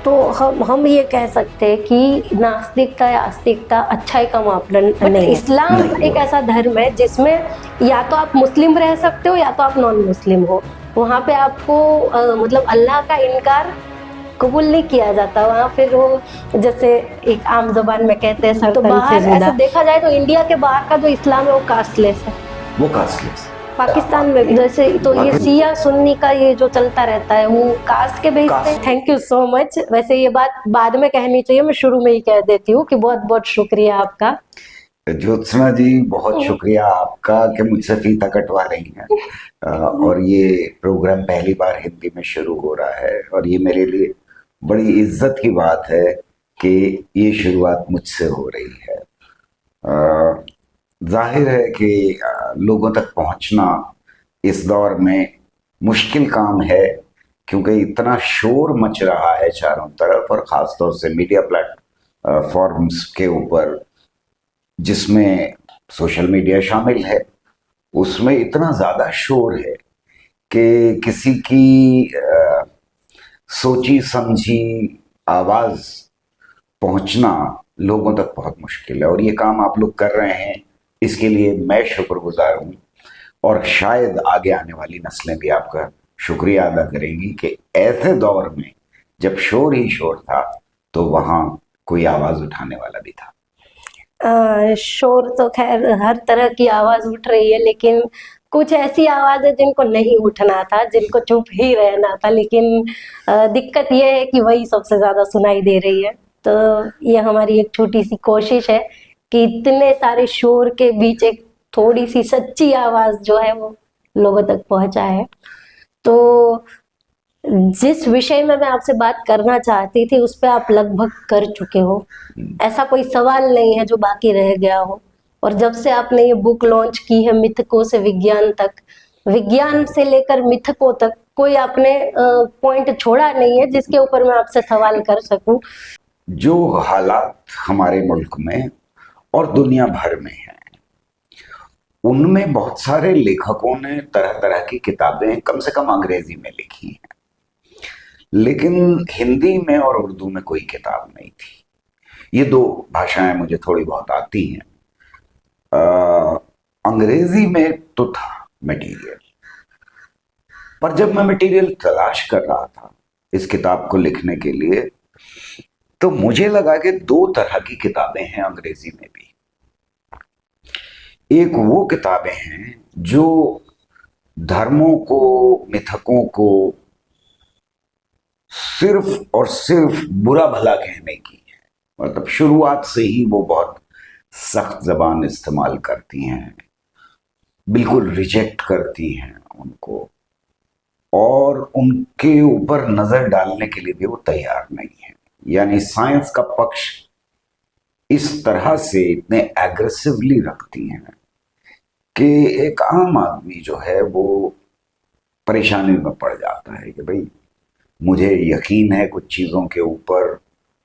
तो हम ये कह सकते हैं कि नास्तिकता या आस्तिकता अच्छाई का मापदंड नहीं है। इस्लाम एक ऐसा धर्म है जिसमें या तो आप मुस्लिम रह सकते हो या तो आप नॉन मुस्लिम हो। वहाँ पे आपको मतलब अल्लाह का इनकार कबूल नहीं किया जाता। वहाँ फिर वो जैसे एक आम जबान में कहते हैं तो बाहर ऐसे देखा जाए तो इंडिया के बाहर का जो इस्लाम है वो कास्टलेस है। वो कास्टलेस पाकिस्तान में भी जैसे तो ये शिया सुन्नी का ये जो चलता रहता है वो कास्ट के बेस पे। Thank you so much. वैसे ये बात बाद में कहनी चाहिए, मैं शुरू में ही कह देती हूँ कि बहुत बहुत शुक्रिया आपका। ज्योत्सना जी, बहुत शुक्रिया आपका कि मुझसे फीता कटवा रही हैं। और ये प्रोग्राम पहली बार हिंदी में शुरू हो रहा है और ये मेरे लिए बड़ी इज्जत की बात है कि ये शुरुआत मुझसे हो रही है। जाहिर है कि लोगों तक पहुंचना इस दौर में मुश्किल काम है, क्योंकि इतना शोर मच रहा है चारों तरफ और ख़ासतौर से मीडिया प्लेटफॉर्म्स के ऊपर जिसमें सोशल मीडिया शामिल है, उसमें इतना ज़्यादा शोर है कि किसी की सोची समझी आवाज़ पहुंचना लोगों तक बहुत मुश्किल है। और ये काम आप लोग कर रहे हैं, इसके लिए मैं शुक्रगुजार हूँ और शायद आगे आने वाली नस्लें भी आपका शुक्रिया अदा करेंगी कि ऐसे दौर में जब शोर ही शोर था तो वहाँ कोई आवाज़ उठाने वाला भी था। शोर तो खैर हर तरह की आवाज़ उठ रही है, लेकिन कुछ ऐसी आवाज़ें जिनको नहीं उठना था, जिनको चुप ही रहना था, लेकिन दिक्कत ये है कि वही सबसे ज़्यादा सुनाई दे रही है। तो ये हमारी एक छोटी सी कोशिश है कि इतने सारे शोर के बीच एक थोड़ी सी सच्ची आवाज़ जो है वो लोगों तक पहुंचाए। तो जिस विषय में मैं आपसे बात करना चाहती थी उस पे आप लगभग कर चुके हो। ऐसा कोई सवाल नहीं है जो बाकी रह गया हो। और जब से आपने ये बुक लॉन्च की है मिथकों से विज्ञान तक, विज्ञान से लेकर मिथकों तक, कोई आपने पॉइंट छोड़ा नहीं है जिसके ऊपर मैं आपसे सवाल कर सकूं। जो हालात हमारे मुल्क में और दुनिया भर में हैं, उनमें बहुत सारे लेखकों ने तरह तरह की किताबें कम से कम अंग्रेजी में लिखी हैं, लेकिन हिंदी में और उर्दू में कोई किताब नहीं थी। ये दो भाषाएं मुझे थोड़ी बहुत आती हैं। अंग्रेजी में तो था मटेरियल, पर जब मैं मटेरियल तलाश कर रहा था इस किताब को लिखने के लिए, तो मुझे लगा कि दो तरह की किताबें हैं अंग्रेजी में भी। एक वो किताबें हैं जो धर्मों को, मिथकों को सिर्फ और सिर्फ बुरा भला कहने की है, मतलब शुरुआत से ही वो बहुत सख्त जबान इस्तेमाल करती हैं, बिल्कुल रिजेक्ट करती हैं उनको, और उनके ऊपर नजर डालने के लिए भी वो तैयार नहीं है। यानी साइंस का पक्ष इस तरह से इतने एग्रेसिवली रखती हैं कि एक आम आदमी जो है वो परेशानी में पड़ जाता है कि भाई मुझे यकीन है कुछ चीज़ों के ऊपर,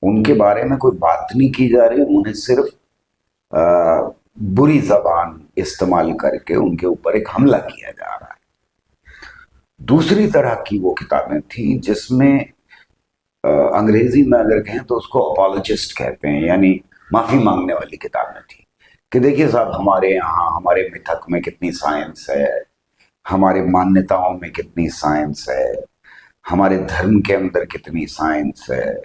उनके बारे में कोई बात नहीं की जा रही, उन्हें सिर्फ बुरी जबान इस्तेमाल करके उनके ऊपर एक हमला किया जा रहा है। दूसरी तरह की वो किताबें थी जिसमें अंग्रेजी में अगर कहें तो उसको अपॉलोजिस्ट कहते हैं, यानी माफ़ी मांगने वाली किताबें थी कि देखिए साहब, हमारे यहाँ हमारे मिथक में कितनी साइंस है, हमारे मान्यताओं में कितनी साइंस है, हमारे धर्म के अंदर कितनी साइंस है,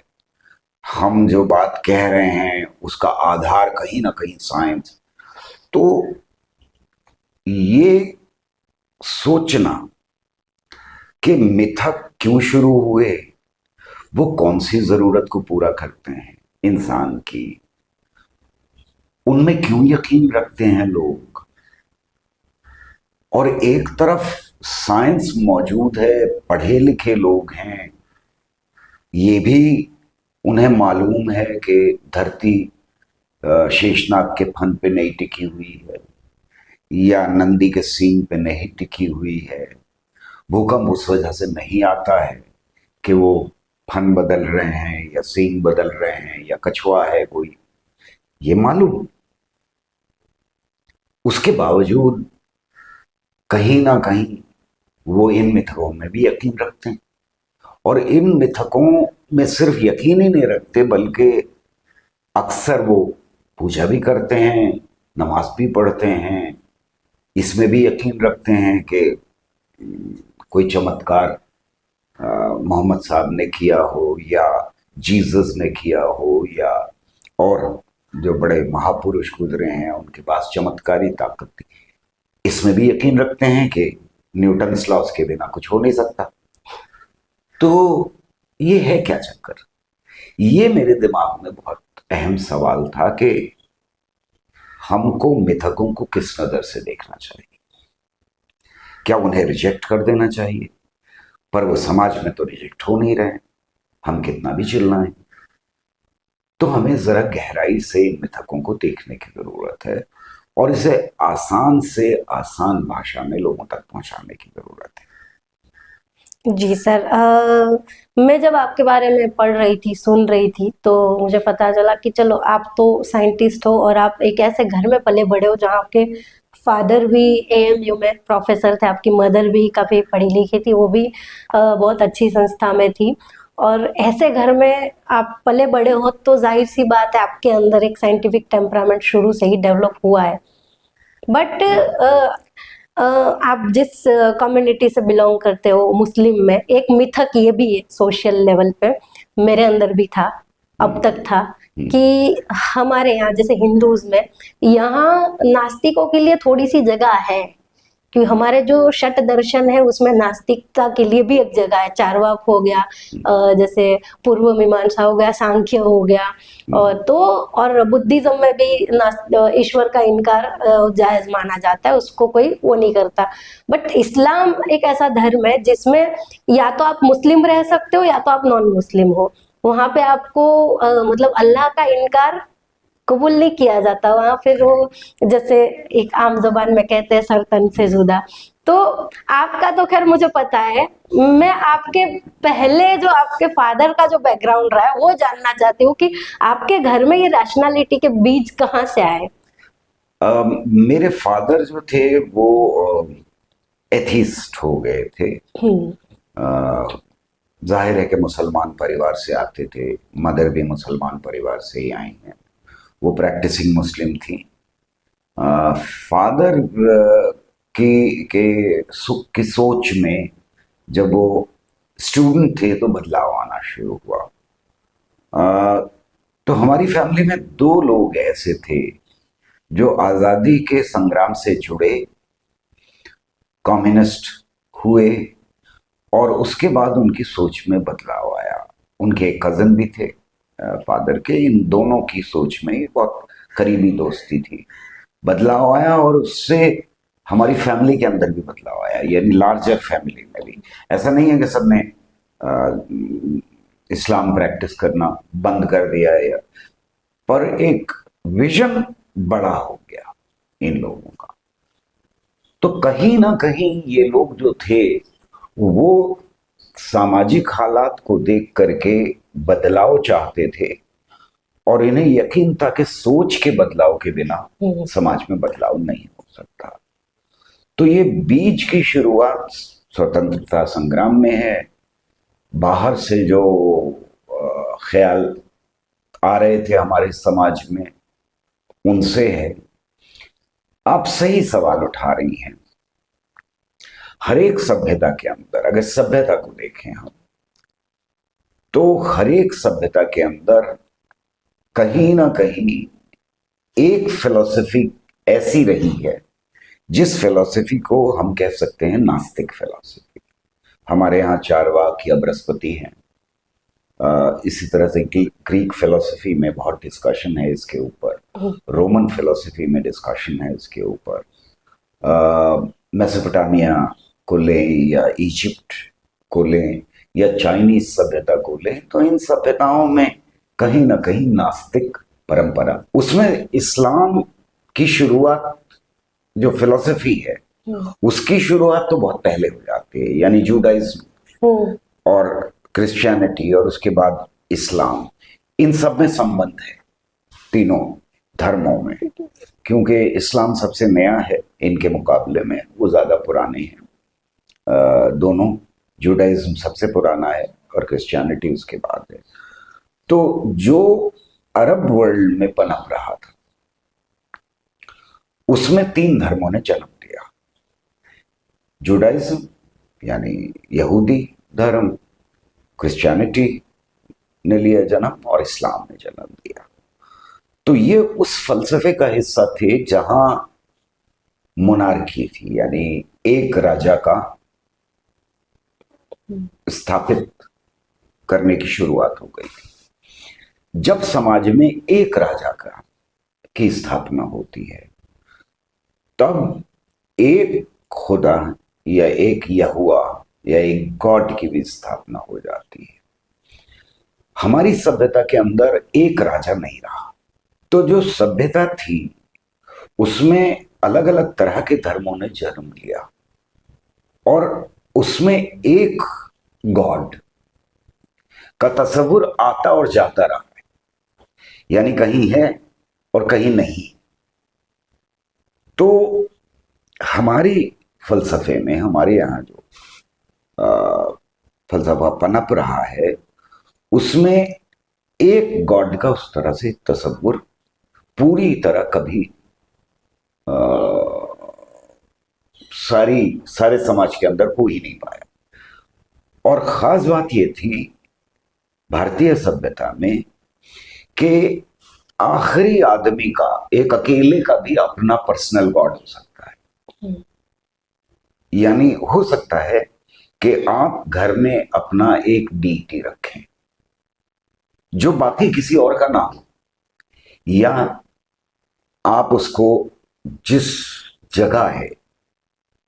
हम जो बात कह रहे हैं उसका आधार कहीं ना कहीं साइंस। तो ये सोचना कि मिथक क्यों शुरू हुए, वो कौन सी जरूरत को पूरा करते हैं इंसान की, उनमें क्यों यकीन रखते हैं लोग, और एक तरफ साइंस मौजूद है, पढ़े लिखे लोग हैं, ये भी उन्हें मालूम है कि धरती शेषनाग के फन पे नहीं टिकी हुई है या नंदी के सींग पे नहीं टिकी हुई है, भूकंप उस वजह से नहीं आता है कि वो फन बदल रहे हैं या सींग बदल रहे हैं या कछुआ है कोई, ये मालूम। उसके बावजूद कहीं ना कहीं वो इन मिथकों में भी यकीन रखते हैं और इन मिथकों में सिर्फ यकीन ही नहीं रखते, बल्कि अक्सर वो पूजा भी करते हैं, नमाज भी पढ़ते हैं, इसमें भी यकीन रखते हैं कि कोई चमत्कार मोहम्मद साहब ने किया हो या जीसस ने किया हो, या और जो बड़े महापुरुष गुजरे हैं उनके पास चमत्कारी ताकत थी। इसमें भी यकीन रखते हैं कि न्यूटन लॉस के बिना कुछ हो नहीं सकता। तो ये है क्या चक्कर? ये मेरे दिमाग में बहुत अहम सवाल था कि हमको मिथकों को किस नजर से देखना चाहिए। क्या उन्हें रिजेक्ट कर देना चाहिए? पर वो समाज में तो रिजेक्ट हो नहीं रहे, हम कितना भी चिल्लाएं। तो हमें जरा गहराई से इन मिथकों को देखने की जरूरत है और इसे आसान से आसान भाषा में लोगों तक पहुंचाने की जरूरत है। जी सर, मैं जब आपके बारे में पढ़ रही थी, सुन रही थी, तो मुझे पता चला कि चलो आप तो साइंटिस्ट हो और आप एक ऐसे घर में पले बड़े हो जहाँ आपके फादर भी एएमयू में प्रोफेसर थे, आपकी मदर भी काफ़ी पढ़ी लिखी थी, वो भी बहुत अच्छी संस्था में थी। और ऐसे घर में आप पले बड़े हो तो जाहिर सी बात है आपके अंदर एक साइंटिफिक टेम्परामेंट शुरू से ही डेवलप हुआ है। बट आप जिस कम्युनिटी से बिलोंग करते हो, मुस्लिम में एक मिथक ये भी है सोशल लेवल पे, मेरे अंदर भी था, अब तक था, कि हमारे यहाँ जैसे हिंदूज में यहाँ नास्तिकों के लिए थोड़ी सी जगह है, कि हमारे जो षट दर्शन है उसमें नास्तिकता के लिए भी एक जगह है। चारवाक हो गया, जैसे पूर्व मीमांसा हो गया, सांख्य हो गया, और बुद्धिज्म में भी ईश्वर का इनकार जायज माना जाता है, उसको कोई वो नहीं करता। बट इस्लाम एक ऐसा धर्म है जिसमें या तो आप मुस्लिम रह सकते हो या तो आप नॉन मुस्लिम हो। वहां पे आपको मतलब अल्लाह का इनकार कबूल नहीं किया जाता वहां। फिर वो जैसे एक आम जबान में कहते हैं सर तन से जुदा। तो आपका तो खैर मुझे पता है, मैं आपके पहले जो आपके फादर का जो बैकग्राउंड रहा है वो जानना चाहती हूँ कि आपके घर में ये रैशनैलिटी के बीज कहाँ से आए? मेरे फादर जो थे वो एथीस्ट हो गए थे। जाहिर है कि मुसलमान परिवार से आते थे, मदर भी मुसलमान परिवार से ही आई हैं, वो प्रैक्टिसिंग मुस्लिम थी। फादर की सोच में जब वो स्टूडेंट थे तो बदलाव आना शुरू हुआ। तो हमारी फैमिली में दो लोग ऐसे थे जो आज़ादी के संग्राम से जुड़े, कम्युनिस्ट हुए, और उसके बाद उनकी सोच में बदलाव आया। उनके एक कज़न भी थे फादर के, इन दोनों की सोच में बहुत करीबी दोस्ती थी। बदलाव आया और उससे हमारी फैमिली के अंदर भी बदलाव आया, यानी लार्जर फैमिली में भी। ऐसा नहीं है कि सबने इस्लाम प्रैक्टिस करना बंद कर दिया है, पर एक विजन बड़ा हो गया इन लोगों का। तो कहीं ना कहीं ये लोग जो थे वो सामाजिक हालात को देख करके बदलाव चाहते थे, और इन्हें यकीन था कि सोच के बदलाव के बिना समाज में बदलाव नहीं हो सकता। तो ये बीज की शुरुआत स्वतंत्रता संग्राम में है। बाहर से जो ख्याल आ रहे थे हमारे समाज में उनसे है। आप सही सवाल उठा रही हैं। हर एक सभ्यता के अंदर, अगर सभ्यता को देखें हम, तो हर एक सभ्यता के अंदर कहीं ना कहीं एक फिलॉसफी ऐसी रही है जिस फिलॉसफी को हम कह सकते हैं नास्तिक फिलॉसफी। हमारे यहाँ चारवाक या बृहस्पति हैं। इसी तरह से ग्रीक फिलॉसफी में बहुत डिस्कशन है इसके ऊपर, रोमन फिलॉसफी में डिस्कशन है इसके ऊपर, मेसोपोटामिया को लें या इजिप्ट को लें या चाइनीज सभ्यता को लें, तो इन सभ्यताओं में कहीं ना कहीं नास्तिक परंपरा, उसमें इस्लाम की शुरुआत जो फिलॉसफी है उसकी शुरुआत तो बहुत पहले हो जाती है, यानी जूडाइज्म और क्रिश्चियनिटी और उसके बाद इस्लाम, इन सब में संबंध है तीनों धर्मों में। क्योंकि इस्लाम सबसे नया है इनके मुकाबले में, वो ज़्यादा पुराने हैं दोनों। जूडाइज्म सबसे पुराना है और क्रिश्चियनिटी उसके बाद है। तो जो अरब वर्ल्ड में पनप रहा था उसमें 3 धर्मों ने जन्म लिया। जुडाइज्म यानी यहूदी धर्म, क्रिश्चियनिटी ने लिया जन्म और इस्लाम ने जन्म लिया। तो ये उस फलसफे का हिस्सा थे जहां मोनार्की थी, यानी एक राजा का स्थापित करने की शुरुआत हो गई थी। जब समाज में एक राजा की स्थापना होती है तब एक खुदा या एक यहुआ या एक गॉड की भी स्थापना हो जाती है। हमारी सभ्यता के अंदर एक राजा नहीं रहा, तो जो सभ्यता थी उसमें अलग अलग तरह के धर्मों ने जन्म लिया और उसमें एक गॉड का तस्वुर आता और जाता रहा है, यानी कहीं है और कहीं नहीं। तो हमारी फलसफे में, हमारे यहाँ जो फलसफा पनप रहा है उसमें एक गॉड का उस तरह से तस्वुर पूरी तरह कभी सारे समाज के अंदर हो ही नहीं पाया। और खास बात यह थी भारतीय सभ्यता में कि आखिरी आदमी का, एक अकेले का भी अपना पर्सनल गॉड हो सकता है। यानी हो सकता है कि आप घर में अपना एक डीटी रखें जो बाकी किसी और का ना हो, या आप उसको जिस जगह है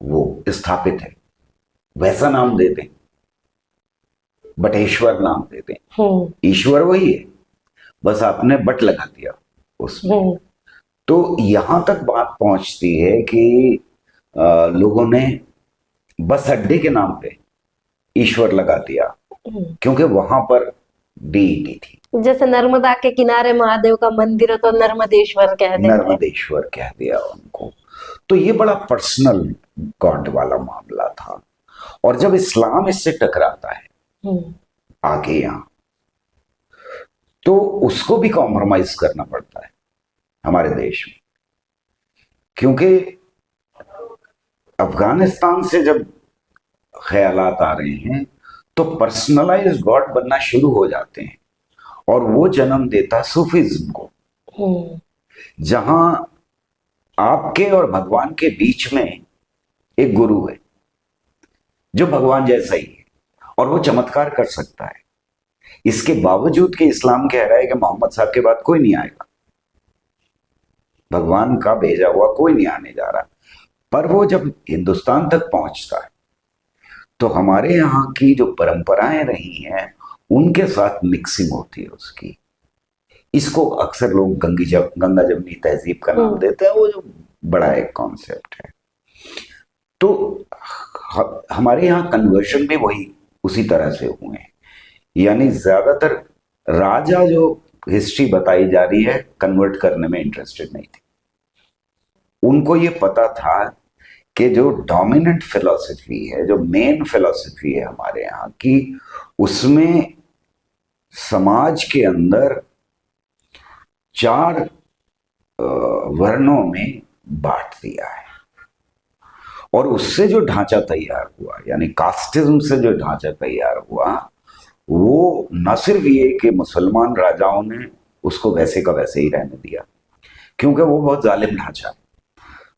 वो स्थापित है वैसा नाम दे दें, बटेश्वर नाम दे दें। ईश्वर वही है, बस आपने बट लगा दिया उसमें। तो यहां तक बात पहुंचती है कि लोगों ने बस अड्डे के नाम पे ईश्वर लगा दिया क्योंकि वहां पर डीटी थी। जैसे नर्मदा के किनारे महादेव का मंदिर है तो नर्मदेश्वर कह देते हैं। नर्मदेश्वर कह दिया उनको। तो ये बड़ा पर्सनल गॉड वाला मामला था। और जब इस्लाम इससे टकराता है आगे यहां, तो उसको भी कॉम्प्रोमाइज करना पड़ता है हमारे देश में, क्योंकि अफगानिस्तान से जब ख्यालात आ रहे हैं तो पर्सनलाइज्ड गॉड बनना शुरू हो जाते हैं और वो जन्म देता सूफीज्म को, जहां आपके और भगवान के बीच में एक गुरु है जो भगवान जैसा ही है और वो चमत्कार कर सकता है। इसके बावजूद कि इस्लाम कह रहा है कि मोहम्मद साहब के बाद कोई नहीं आएगा, भगवान का भेजा हुआ कोई नहीं आने जा रहा। पर वो जब हिंदुस्तान तक पहुंचता है तो हमारे यहाँ की जो परंपराएं रही हैं उनके साथ मिक्सिंग होती है उसकी। इसको अक्सर लोग गंगा जमनी तहजीब का नाम देते हैं, वो जो बड़ा एक कॉन्सेप्ट है। तो हमारे यहाँ कन्वर्शन भी वही उसी तरह से हुए हैं, यानी ज्यादातर राजा जो हिस्ट्री बताई जा रही है कन्वर्ट करने में इंटरेस्टेड नहीं थे। उनको ये पता था कि जो डोमिनेंट फिलॉसफी है, जो मेन फिलॉसफी है हमारे यहाँ की, उसमें समाज के अंदर 4 वर्णों में बांट दिया है और उससे जो ढांचा तैयार हुआ, यानी कास्टिज्म से जो ढांचा तैयार हुआ, वो न सिर्फ ये कि मुसलमान राजाओं ने उसको वैसे का वैसे ही रहने दिया, क्योंकि वो बहुत जालिम ढांचा है।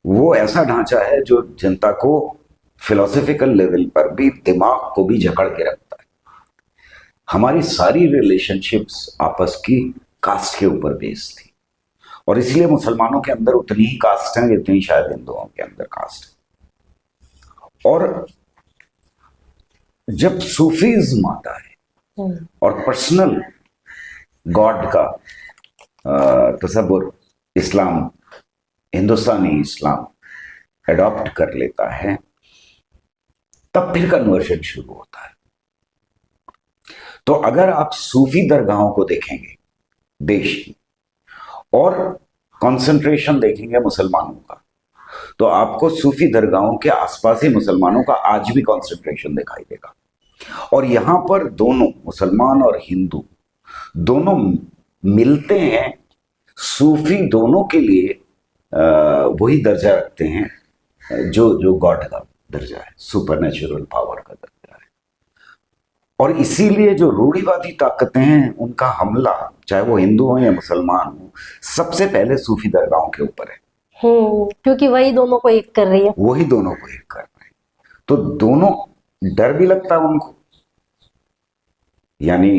वो ऐसा ढांचा है जो जनता को फिलोसफिकल लेवल पर भी, दिमाग को भी जकड़ के रखता है। हमारी सारी रिलेशनशिप्स आपस की कास्ट के ऊपर बेस्ड थी और इसलिए मुसलमानों के अंदर उतनी ही कास्ट है जितनी शायद हिंदुओं के अंदर कास्ट है। और जब सूफीज्म आता है और पर्सनल गॉड का तसव्वुर इस्लाम, हिंदुस्तानी इस्लाम एडॉप्ट कर लेता है, तब फिर कन्वर्शन शुरू होता है। तो अगर आप सूफी दरगाहों को देखेंगे देश की और कंसंट्रेशन देखेंगे मुसलमानों का, तो आपको सूफी दरगाहों के आसपास ही मुसलमानों का आज भी कंसंट्रेशन दिखाई देगा। और यहां पर दोनों मुसलमान और हिंदू दोनों मिलते हैं। सूफी दोनों के लिए वही दर्जा रखते हैं जो जो गॉड का दर्जा है, सुपर नेचुरल पावर का दर्जा है। और इसीलिए जो रूढ़िवादी ताकतें हैं उनका हमला, चाहे वो हिंदू हो या मुसलमान हो, सबसे पहले सूफी दरगाहों के ऊपर है। क्योंकि वही दोनों को एक कर रही है। वही दोनों को एक कर रहे हैं, तो दोनों डर भी लगता है उनको। यानी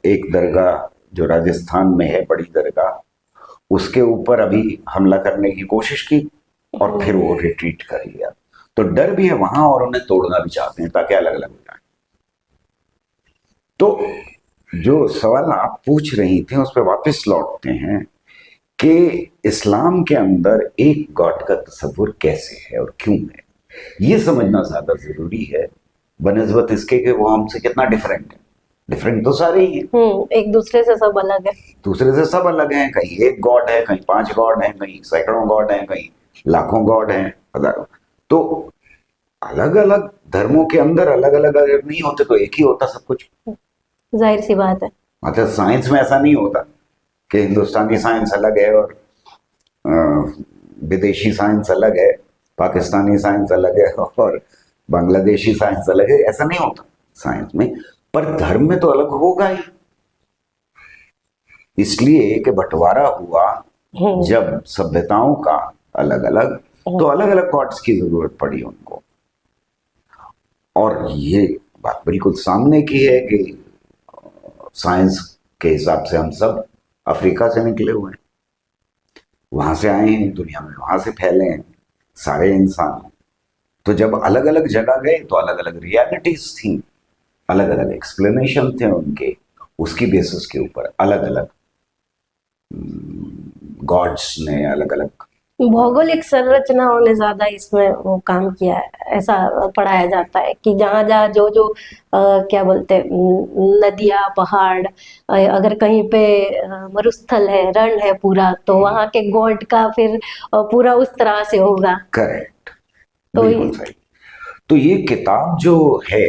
एक दरगाह जो राजस्थान में है, बड़ी दरगाह, उसके ऊपर अभी हमला करने की कोशिश की और फिर वो रिट्रीट कर लिया। तो डर भी है वहां और उन्हें तोड़ना भी चाहते हैं ताकि अलग अलग हो जाए। तो जो सवाल आप पूछ रही थी उस पर वापस लौटते हैं कि इस्लाम के अंदर एक गॉड का तस्वुर कैसे है और क्यों है, ये समझना ज्यादा जरूरी है बनिस्बत इसके कि वो हमसे कितना डिफरेंट है। डिफरेंट तो सारे ही हैं, एक दूसरे से सब अलग है। दूसरे से सब अलग हैं। कहीं एक गॉड है, कहीं 5 गॉड हैं, कहीं सैकड़ों गॉड हैं, कहीं लाखों गॉड हैं, हजारों। तो अलग अलग धर्मों के अंदर अलग अलग अगर नहीं होते तो एक ही होता सब कुछ। जाहिर सी बात है। मतलब साइंस में ऐसा नहीं होता कि हिंदुस्तानी साइंस अलग है और विदेशी साइंस अलग है, पाकिस्तानी साइंस अलग है और बांग्लादेशी साइंस अलग है। ऐसा नहीं होता साइंस में, पर धर्म में तो अलग होगा ही। इसलिए कि बंटवारा हुआ जब सभ्यताओं का अलग अलग, तो अलग अलग गॉड्स की जरूरत पड़ी उनको। और ये बात बिल्कुल सामने की है कि साइंस के हिसाब से हम सब अफ्रीका से निकले हुए हैं, वहां से आए हैं दुनिया में, वहां से फैले हैं सारे इंसान। तो जब अलग अलग जगह गए तो अलग अलग रियलिटीज थी, अलग अलग एक्सप्लेनेशन थे उनके, उसकी बेसिस के ऊपर अलग अलग गॉड्स ने अलग अलग भौगोलिक संरचनाओं ने ज्यादा इसमें वो काम किया है, ऐसा पढ़ाया जाता है कि जहाँ जहाँ जो जो क्या बोलते हैं, नदियाँ, पहाड़, अगर कहीं पे मरुस्थल है, रण है पूरा, तो वहाँ के गॉड का फिर पूरा उस तरह से होगा। करेक्ट, तो बिल्कुल सही। तो ये किताब जो है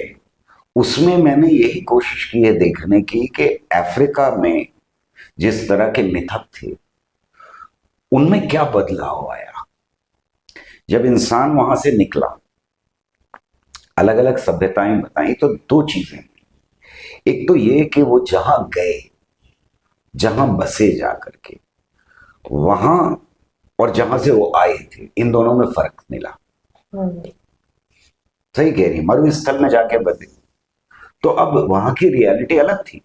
उसमें मैंने यही कोशिश की है देखने की कि अफ्रीका में जिस तरह के मिथक थे उनमें क्या बदलाव आया जब इंसान वहां से निकला। अलग अलग सभ्यताएं बताई तो 2 चीजें, एक तो ये कि वो जहां गए, जहां बसे जा करके वहां, और जहां से वो आए थे, इन दोनों में फर्क मिला। सही कह रही, मरुस्थल में जाके बसे तो अब वहां की रियलिटी अलग थी,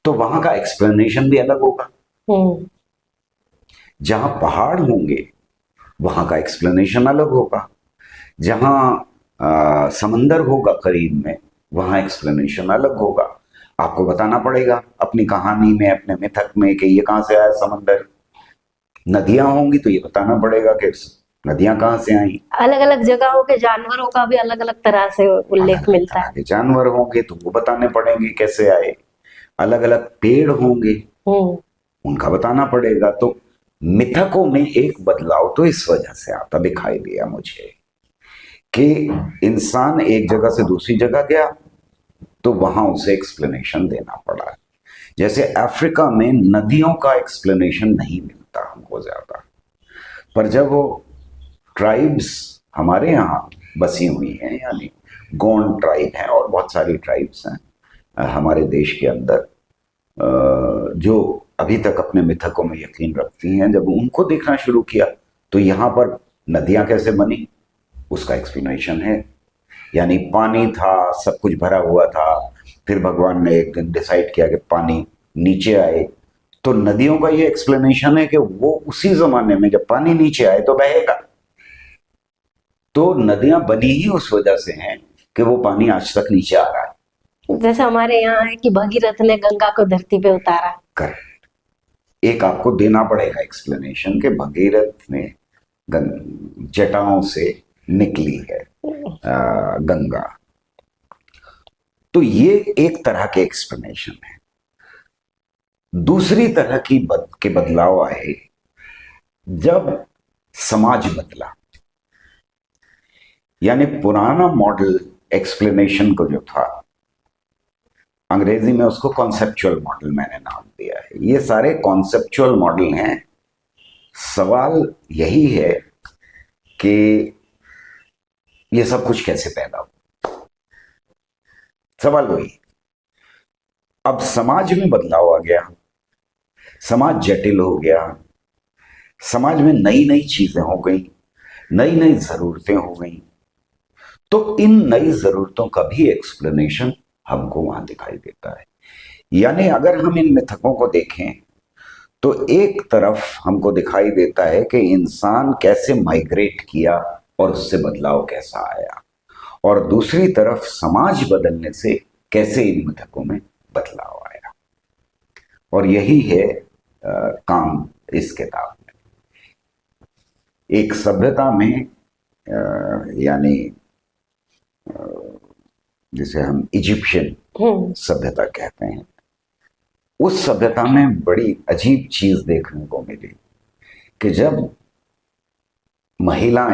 तो वहां का एक्सप्लेनेशन भी अलग होगा। जहां पहाड़ होंगे वहां का एक्सप्लेनेशन अलग होगा, जहां समंदर होगा करीब में वहां एक्सप्लेनेशन अलग होगा। आपको बताना पड़ेगा अपनी कहानी में, अपने मिथक में कि ये कहां से आया समंदर। नदियां होंगी तो ये बताना पड़ेगा कि नदियां कहां से आई। अलग अलग जगहों के जानवरों का भी अलग अलग तरह से उल्लेख मिलता है। जानवर होंगे तो वो बताने पड़ेंगे कैसे आए। अलग अलग पेड़ होंगे उनका बताना पड़ेगा। तो मिथकों में एक बदलाव तो इस वजह से आता दिखाई दिया मुझे कि इंसान एक जगह से दूसरी जगह गया तो वहां उसे एक्सप्लेनेशन देना पड़ा। जैसे अफ्रीका में नदियों का एक्सप्लेनेशन नहीं मिलता हमको ज्यादा, पर जब वो ट्राइब्स हमारे यहाँ बसी हुई हैं, यानी गोंड ट्राइब है और बहुत सारी ट्राइब्स हैं हमारे देश के अंदर जो अभी तक अपने मिथकों में यकीन रखती हैं, जब उनको देखना शुरू किया तो यहाँ पर नदियाँ कैसे बनी उसका एक्सप्लेनेशन है। यानी पानी था, सब कुछ भरा हुआ था, फिर भगवान ने एक दिन डिसाइड किया कि पानी नीचे आए, तो नदियों का ये एक्सप्लेनेशन है कि वो उसी जमाने में जब पानी नीचे आए तो बहेगा। तो नदियां बनी ही उस वजह से हैं कि वो पानी आज तक नीचे आ रहा है। जैसे हमारे यहाँ है कि भगीरथ ने गंगा को धरती पे उतारा। करेक्ट, एक आपको देना पड़ेगा एक्सप्लेनेशन कि भगीरथ ने जटाओं से निकली है गंगा। तो ये एक तरह के एक्सप्लेनेशन है। दूसरी तरह के बदलाव आए जब समाज बदला। यानी पुराना मॉडल एक्सप्लेनेशन को जो था, अंग्रेजी में उसको कॉन्सेप्चुअल मॉडल मैंने नाम दिया है। ये सारे कॉन्सेप्चुअल मॉडल हैं। सवाल यही है कि ये सब कुछ कैसे पैदा हुआ, सवाल वही। अब समाज में बदलाव आ गया, समाज जटिल हो गया, समाज में नई नई चीजें हो गई, नई नई जरूरतें हो गई, तो इन नई जरूरतों का भी एक्सप्लेनेशन हमको वहां दिखाई देता है। यानी अगर हम इन मिथकों को देखें तो एक तरफ हमको दिखाई देता है कि इंसान कैसे माइग्रेट किया और उससे बदलाव कैसा आया, और दूसरी तरफ समाज बदलने से कैसे इन मिथकों में बदलाव आया। और यही है काम इस किताब में। एक सभ्यता में यानी जिसे हम इजिप्शियन सभ्यता कहते हैं, उस सभ्यता में बड़ी अजीब चीज देखने को मिली कि जब महिला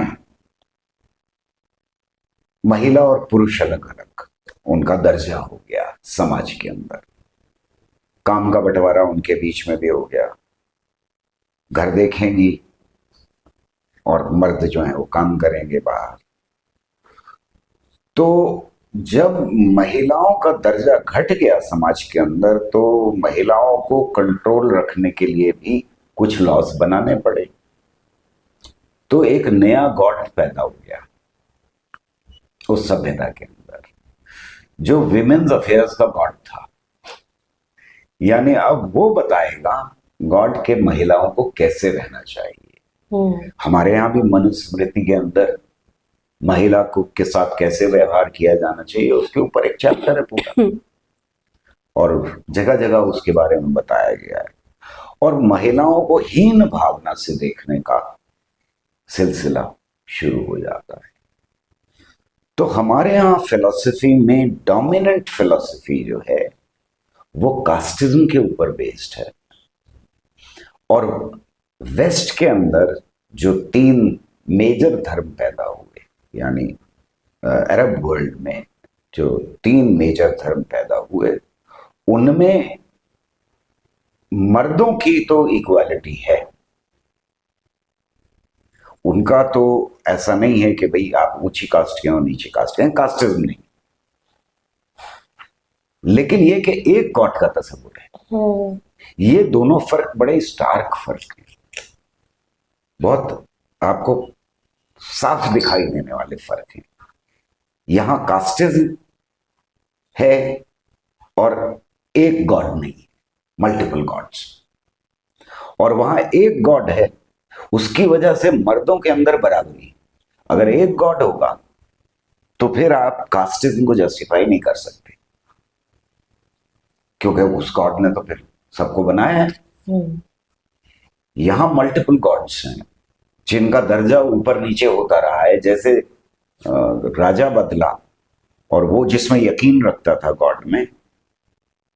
और पुरुष अलग अलग, उनका दर्जा हो गया समाज के अंदर, काम का बंटवारा उनके बीच में भी हो गया, घर देखेंगी और मर्द जो है वो काम करेंगे बाहर। तो जब महिलाओं का दर्जा घट गया समाज के अंदर, तो महिलाओं को कंट्रोल रखने के लिए भी कुछ लॉस बनाने पड़े। तो एक नया गॉड पैदा हो गया उस सभ्यता के अंदर, जो विमेन्स अफेयर्स का गॉड था। यानी अब वो बताएगा गॉड के महिलाओं को कैसे रहना चाहिए। हमारे यहाँ भी मनुस्मृति के अंदर महिला को के साथ कैसे व्यवहार किया जाना चाहिए, उसके ऊपर एक चैप्टर है पूरा, और जगह जगह उसके बारे में बताया गया है। और महिलाओं को हीन भावना से देखने का सिलसिला शुरू हो जाता है। तो हमारे यहाँ फिलॉसफी में डोमिनेंट फिलॉसफी जो है वो कास्टिज्म के ऊपर बेस्ड है, और वेस्ट के अंदर जो 3 मेजर धर्म पैदा हुए, यानी अरब वर्ल्ड में जो 3 मेजर धर्म पैदा हुए, उनमें मर्दों की तो इक्वालिटी है। उनका तो ऐसा नहीं है कि भाई आप ऊंची कास्ट के हो नीची कास्ट के हैं, कास्टिज्म नहीं, लेकिन ये कि एक गॉड का तस्वुर है। ये दोनों फर्क बड़े स्टार्क फर्क हैं, बहुत आपको साफ दिखाई देने वाले फर्क हैं। यहां कास्टिज्म है और एक गॉड नहीं, मल्टीपल गॉड्स। और वहां एक गॉड है, उसकी वजह से मर्दों के अंदर बराबरी। अगर एक गॉड होगा तो फिर आप कास्टिज्म को जस्टिफाई नहीं कर सकते, क्योंकि उस गॉड ने तो फिर सबको बनाया है। यहां मल्टीपल गॉड्स हैं जिनका दर्जा ऊपर नीचे होता रहा है। जैसे राजा बदला, और वो जिसमें यकीन रखता था गॉड में,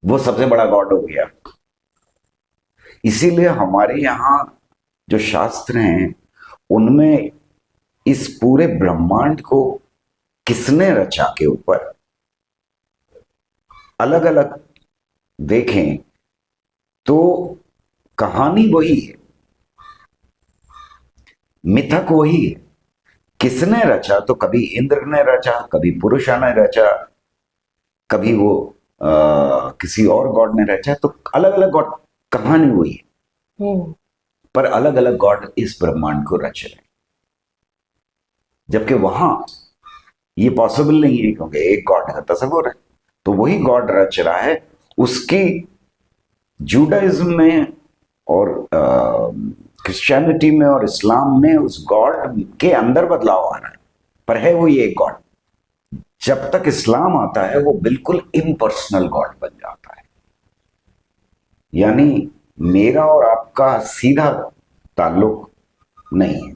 वो सबसे बड़ा गॉड हो गया। इसीलिए हमारे यहाँ जो शास्त्र हैं उनमें इस पूरे ब्रह्मांड को किसने रचा के ऊपर अलग अलग देखें तो कहानी वही है, मिथक वही है। किसने रचा, तो कभी इंद्र ने रचा, कभी पुरुषा ने रचा, कभी वो किसी और गॉड ने रचा। तो अलग अलग गॉड, कहानी वही है, पर अलग अलग गॉड इस ब्रह्मांड को रच रहे हैं। जबकि वहां ये पॉसिबल नहीं है, क्योंकि एक गॉड का तस्वुर है, तो वही गॉड रच रहा है। उसकी जूडाइज्म में और क्रिश्चियनिटी में और इस्लाम में उस गॉड के अंदर बदलाव आ रहा है, पर है वो ये गॉड। जब तक इस्लाम आता है वो बिल्कुल इम्पर्सनल गॉड बन जाता है, यानी मेरा और आपका सीधा ताल्लुक नहीं है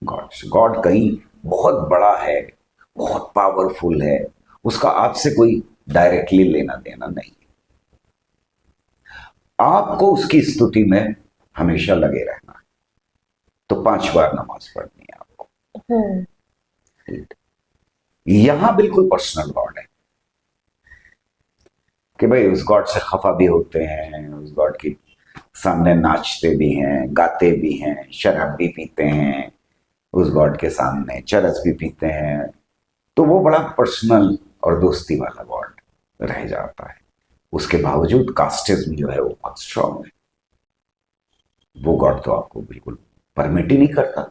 गॉड से। गॉड कहीं बहुत बड़ा है, बहुत पावरफुल है, उसका आपसे कोई डायरेक्टली लेना देना नहीं है। आपको उसकी स्तुति में हमेशा लगे रहना है। तो 5 बार नमाज पढ़नी है आपको। यहां बिल्कुल पर्सनल गॉड है कि भाई उस गॉड से खफा भी होते हैं, उस गॉड की सामने नाचते भी हैं, गाते भी हैं, शराब भी पीते हैं, उस गॉड के सामने चरस भी पीते हैं। तो वो बड़ा पर्सनल और दोस्ती वाला गॉड रह जाता है। उसके बावजूद कास्टिज्म जो है वो बहुत स्ट्रांग है। वो गॉड तो आपको बिल्कुल परमिट ही नहीं करता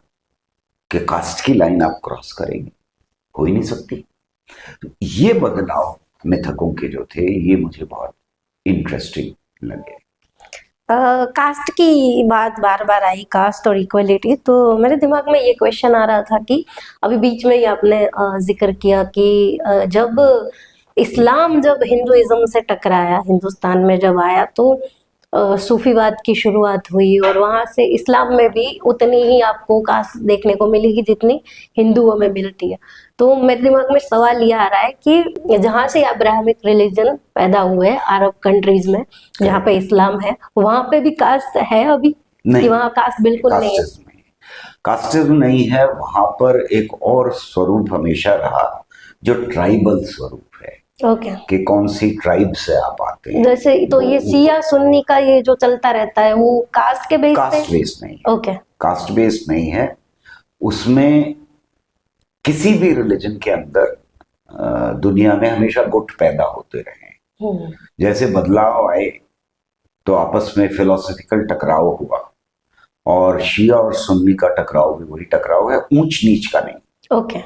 कि कास्ट की लाइन आप क्रॉस करेंगे, हो ही नहीं सकती। तो ये बदलाव मिथकों के जो थे ये मुझे बहुत इंटरेस्टिंग लगे। कास्ट की बात बार बार आई, कास्ट और इक्वलिटी, तो मेरे दिमाग में ये क्वेश्चन आ रहा था कि अभी बीच में ही आपने जिक्र किया कि जब इस्लाम जब हिंदुइज्म से टकराया, हिंदुस्तान में जब आया, तो सूफीवाद की शुरुआत हुई और वहां से इस्लाम में भी उतनी ही आपको कास्ट देखने को मिलेगी जितनी हिंदुओं में मिलती है। तो मेरे दिमाग में सवाल ये आ रहा है कि जहाँ से अब्राहमिक रिलीजन पैदा हुए अरब कंट्रीज में जहाँ पे इस्लाम है, वहां पे भी कास्ट है अभी नहीं, कि वहाँ कास्ट बिल्कुल नहीं है? कास्टिज्म नहीं है वहां पर। एक और स्वरूप हमेशा रहा जो ट्राइबल स्वरूप है। ओके। कि कौन सी ट्राइब से आप आते हैं। जैसे तो ये शिया सुन्नी का ये जो चलता रहता है वो कास्ट के बेस पे? कास्ट बेस्ड नहीं है। ओके। कास्ट बेस्ड नहीं है। उसमें किसी भी रिलीजन के अंदर दुनिया में हमेशा गुट पैदा होते रहे। जैसे बदलाव आए तो आपस में फिलोसफिकल टकराव हुआ, और शिया और सुन्नी का टकराव भी वही टकराव है, ऊंच नीच का नहीं। ओके।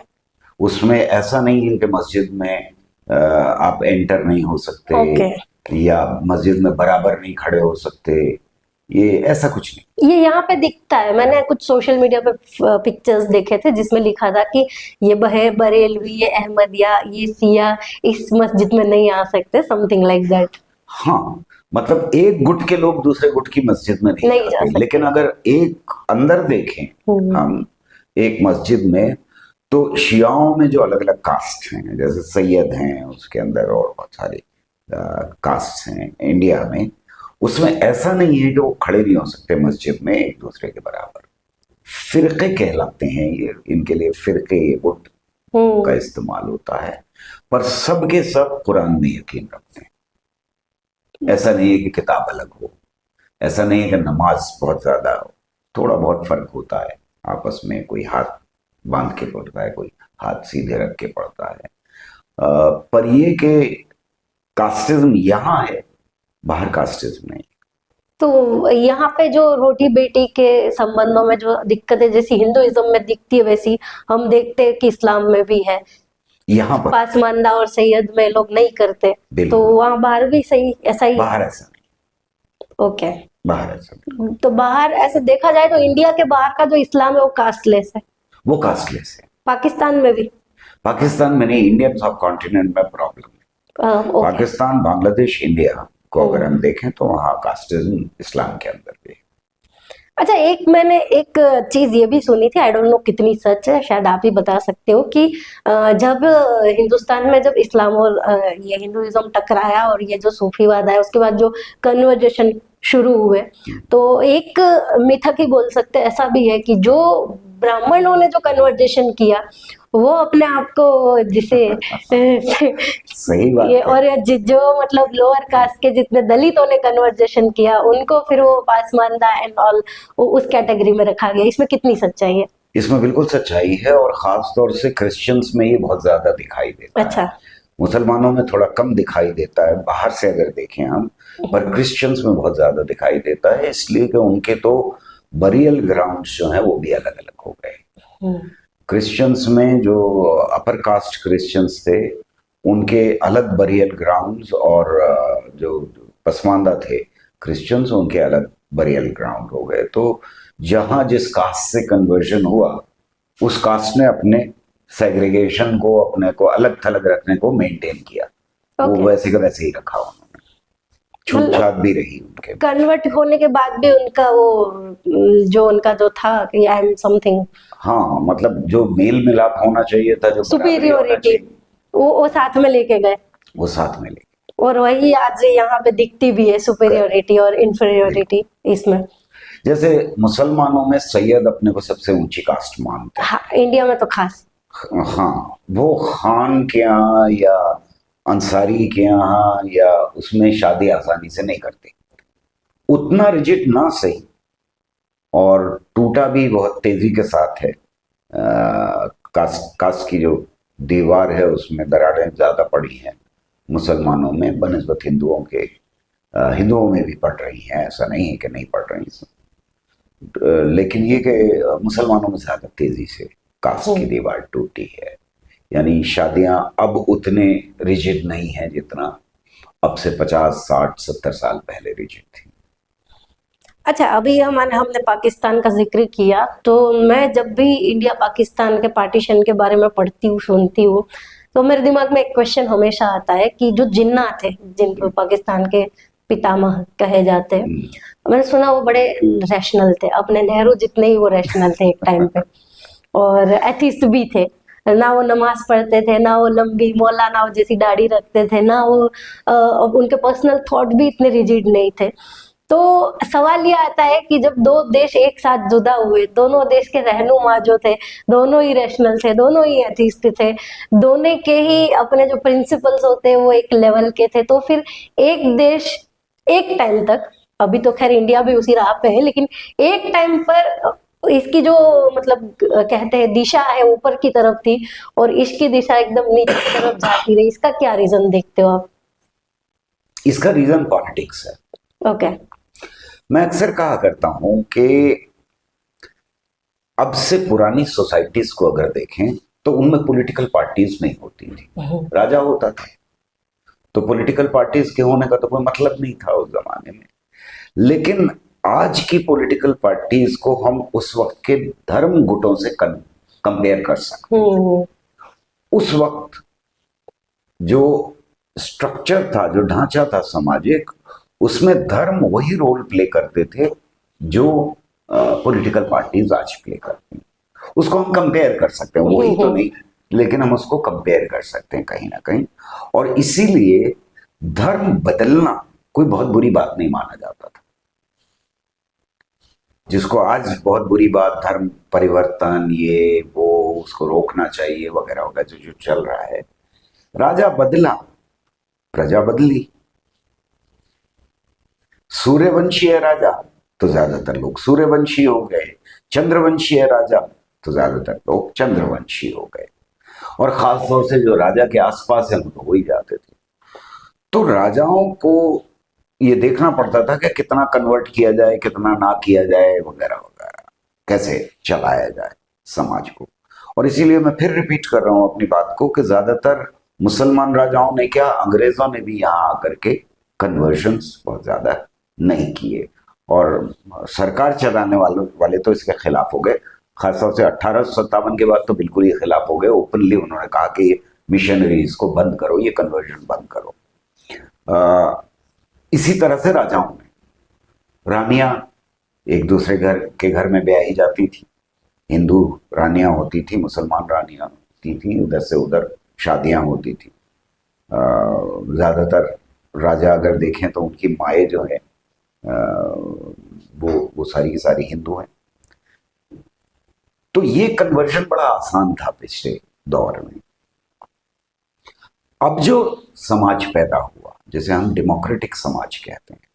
उसमें ऐसा नहीं है कि मस्जिद में आप एंटर नहीं हो सकते, या मस्जिद में बराबर नहीं खड़े हो सकते, ये ऐसा कुछ नहीं। ये यहाँ पे दिखता है, मैंने कुछ सोशल मीडिया पे पिक्चर्स देखे थे जिसमें लिखा था कि ये बरेलवी, ये अहमदिया, ये शिया इस मस्जिद में नहीं आ सकते, समथिंग लाइक दैट। हाँ, मतलब एक गुट के लोग दूसरे गुट की मस्जिद में नहीं जा सकते। लेकिन अगर एक अंदर देखें हम एक मस्जिद में, तो शियाओं में जो अलग अलग कास्ट हैं, जैसे सैयद हैं, उसके अंदर और बहुत सारे कास्ट हैं इंडिया में, उसमें ऐसा नहीं है कि वो खड़े नहीं हो सकते मस्जिद में एक दूसरे के बराबर। फिरके कहलाते हैं ये, इनके लिए फिरके, ये गुट का इस्तेमाल होता है। पर सब के सब कुरान में यकीन रखते हैं। ऐसा नहीं है कि किताब अलग हो, ऐसा नहीं है कि नमाज बहुत ज्यादा हो, थोड़ा बहुत फर्क होता है आपस में। कोई हाथ बांध के पढ़ता है, कोई हाथ सीधे रख के पढ़ता है। पर ये कि कास्टिज्म यहाँ है, बाहर कास्टिज्म नहीं। तो यहाँ पे जो रोटी बेटी के संबंधों में जो दिक्कतें जैसी हिंदुइज्म में दिखती है वैसी हम देखते हैं कि इस्लाम में भी है। यहाँ पर पासमानदा और सैयद में लोग नहीं करते, तो वहाँ बाहर भी सही ऐसा ही? बाहर ऐसा नहीं। ओके। बाहर ऐसा नहीं। तो बाहर ऐसे देखा जाए तो इंडिया के बाहर का जो इस्लाम है वो कास्टलेस है? वो कास्टलेस है। पाकिस्तान में भी? पाकिस्तान में नहीं, इंडियन सब कॉन्टिनेंट में प्रॉब्लम है। पाकिस्तान, बांग्लादेश, इंडिया को अगर हम देखें तो वहाँ कास्टिज्म इस्लाम के अंदर भी। अच्छा, मैंने एक चीज ये भी सुनी थी, आई डोंट नो कितनी सच है, शायद आप ही बता सकते हो, कि जब हिंदुस्तान में जब इस्लाम और ये हिंदुइज्म टकराया और ये जो सूफीवाद आया, उसके बाद जो कन्वर्जेशन शुरू हुए, तो एक मिथक ही बोल सकते हैं, ऐसा भी है कि जो ब्राह्मणों ने जो कन्वर्जेशन किया वो अपने आप को जिसे सही बात ये, और जो मतलब लोअर कास्ट के जितने दलितों ने कन्वर्जेशन किया उनको फिर वो पासमानदा एंड ऑल उस कैटेगरी में रखा गया। इसमें कितनी सच्चाई है? इसमें बिल्कुल सच्चाई है, और खास तौर से क्रिश्चियंस में ये बहुत ज्यादा दिखाई देता अच्छा। है। मुसलमानों में थोड़ा कम दिखाई देता है बाहर से अगर देखें हम, पर क्रिश्चियंस में बहुत ज्यादा दिखाई देता है, इसलिए कि उनके तो बरियल ग्राउंड्स जो हैं वो भी अलग अलग हो गए। क्रिश्चियंस में जो अपर कास्ट क्रिश्चियंस थे उनके अलग बरियल ग्राउंड्स, और जो पसमानदा थे क्रिश्चियंस उनके अलग बरियल ग्राउंड हो गए। तो जहां जिस कास्ट से कन्वर्जन हुआ उस कास्ट ने अपने सेग्रीगेशन को, अपने को अलग थलग रखने को मेंटेन किया। वो वैसे का वैसे ही रखा उन्होंने, छूट-छाट भी रही उनके। कन्वर्ट होने के बाद भी उनका वो जो उनका जो था कि आई एम समथिंग, हाँ, मतलब जो मेल मिलाप होना चाहिए था, जो सुपीरियोरिटी, वो साथ में लेके गए, वो साथ में लेके, और वही आज यहाँ पे दिखती भी है सुपीरियोरिटी और इंफीरियोरिटी इसमें। जैसे मुसलमानों में सैयद अपने को सबसे ऊंची कास्ट मानते हैं। हाँ, इंडिया में तो खास। हाँ, वो खान के यहाँ या अंसारी के यहाँ या उसमें शादी आसानी से नहीं करते, उतना रिजिड ना सही, और टूटा भी बहुत तेजी के साथ है। कास्ट की जो दीवार है उसमें दरारें ज्यादा पड़ी हैं मुसलमानों में बनिस्बत हिंदुओं के। हिंदुओं में भी पड़ रही हैं, ऐसा नहीं है कि नहीं पड़ रही, लेकिन ये कि मुसलमानों में ज्यादा तेजी से कास्ट की दीवार टूटी है। यानी शादियां अब उतने रिजिड नहीं हैं जितना अब से 50, 60, 70 साल पहले रिजिड थी। अच्छा, अभी हमने पाकिस्तान का जिक्र किया, तो मैं जब भी इंडिया पाकिस्तान के पार्टीशन के बारे में पढ़ती हूँ, सुनती हूँ, तो मेरे दिमाग में एक क्वेश्चन हमेशा आता है कि जो जिन्ना थे, जिनको पाकिस्तान के पितामह कहे जाते हैं, मैंने सुना वो बड़े रैशनल थे, अपने नेहरू जितने ही वो रैशनल थे एक टाइम पे, और एथिस्ट भी थे। ना वो नमाज पढ़ते थे, ना वो लंबी मौलानाओं जैसी दाढ़ी रखते थे, ना वो उनके पर्सनल थॉट भी इतने रिजिड नहीं थे। तो सवाल ये आता है कि जब दो देश एक साथ जुदा हुए, दोनों देश के रहनुमा जो थे, दोनों ही रैशनल थे, दोनों ही एथिस्ट थे, दोनों के ही अपने जो प्रिंसिपल्स होते हैं वो एक लेवल के थे, तो फिर एक देश एक टाइम तक, अभी तो खैर इंडिया भी उसी राह पे है, लेकिन एक टाइम पर इसकी जो मतलब कहते हैं दिशा है ऊपर की तरफ थी, और इसकी दिशा एकदम नीचे की तरफ जाती रही। इसका क्या रीजन देखते हो आप? इसका रीजन पॉलिटिक्स है। ओके। मैं अक्सर कहा करता हूं कि अब से पुरानी सोसाइटीज को अगर देखें तो उनमें पॉलिटिकल पार्टीज नहीं होती थी, राजा होता था, तो पॉलिटिकल पार्टीज के होने का तो कोई मतलब नहीं था उस जमाने में। लेकिन आज की पॉलिटिकल पार्टीज को हम उस वक्त के धर्म गुटों से कंपेयर कर सकते हैं। उस वक्त जो स्ट्रक्चर था, जो ढांचा था सामाजिक, उसमें धर्म वही रोल प्ले करते थे जो पॉलिटिकल पार्टीज आज प्ले करती हैं। उसको हम कंपेयर कर सकते हैं, वही तो नहीं, लेकिन हम उसको कंपेयर कर सकते हैं कहीं ना कहीं। और इसीलिए धर्म बदलना कोई बहुत बुरी बात नहीं माना जाता था, जिसको आज बहुत बुरी बात, धर्म परिवर्तन, ये वो, उसको रोकना चाहिए वगैरह वगैरह जो जो चल रहा है। राजा बदला, प्रजा बदली। सूर्यवंशी है राजा तो ज्यादातर लोग सूर्यवंशी हो गए, चंद्रवंशी है राजा तो ज्यादातर लोग चंद्रवंशी हो गए, और खासतौर से जो राजा के आसपास है तो वही जाते थे। तो राजाओं को ये देखना पड़ता था कि कितना कन्वर्ट किया जाए, कितना ना किया जाए, वगैरह वगैरह, कैसे चलाया जाए समाज को। और इसीलिए मैं फिर रिपीट कर रहा हूं अपनी बात को कि ज्यादातर मुसलमान राजाओं ने क्या, अंग्रेजों ने भी यहां आकर के कन्वर्जन्स बहुत ज्यादा नहीं किए, और सरकार चलाने वाले तो इसके खिलाफ हो गए। खासतौर से 1857 के बाद तो बिल्कुल ही खिलाफ हो गए। ओपनली उन्होंने कहा कि ये मिशनरीज को बंद करो, ये कन्वर्जन बंद करो। इसी तरह से राजाओं में रानियां एक दूसरे घर में ब्याही जाती थी। हिंदू रानियां होती थी, मुसलमान रानियां होती थी, उधर से उधर शादियां होती थी। ज्यादातर राजा अगर देखें तो उनकी माएँ जो है वो सारी की सारी हिंदू हैं। तो ये कन्वर्जन बड़ा आसान था पिछले दौर में। अब जो समाज पैदा हुआ, जिसे हम डेमोक्रेटिक समाज कहते हैं,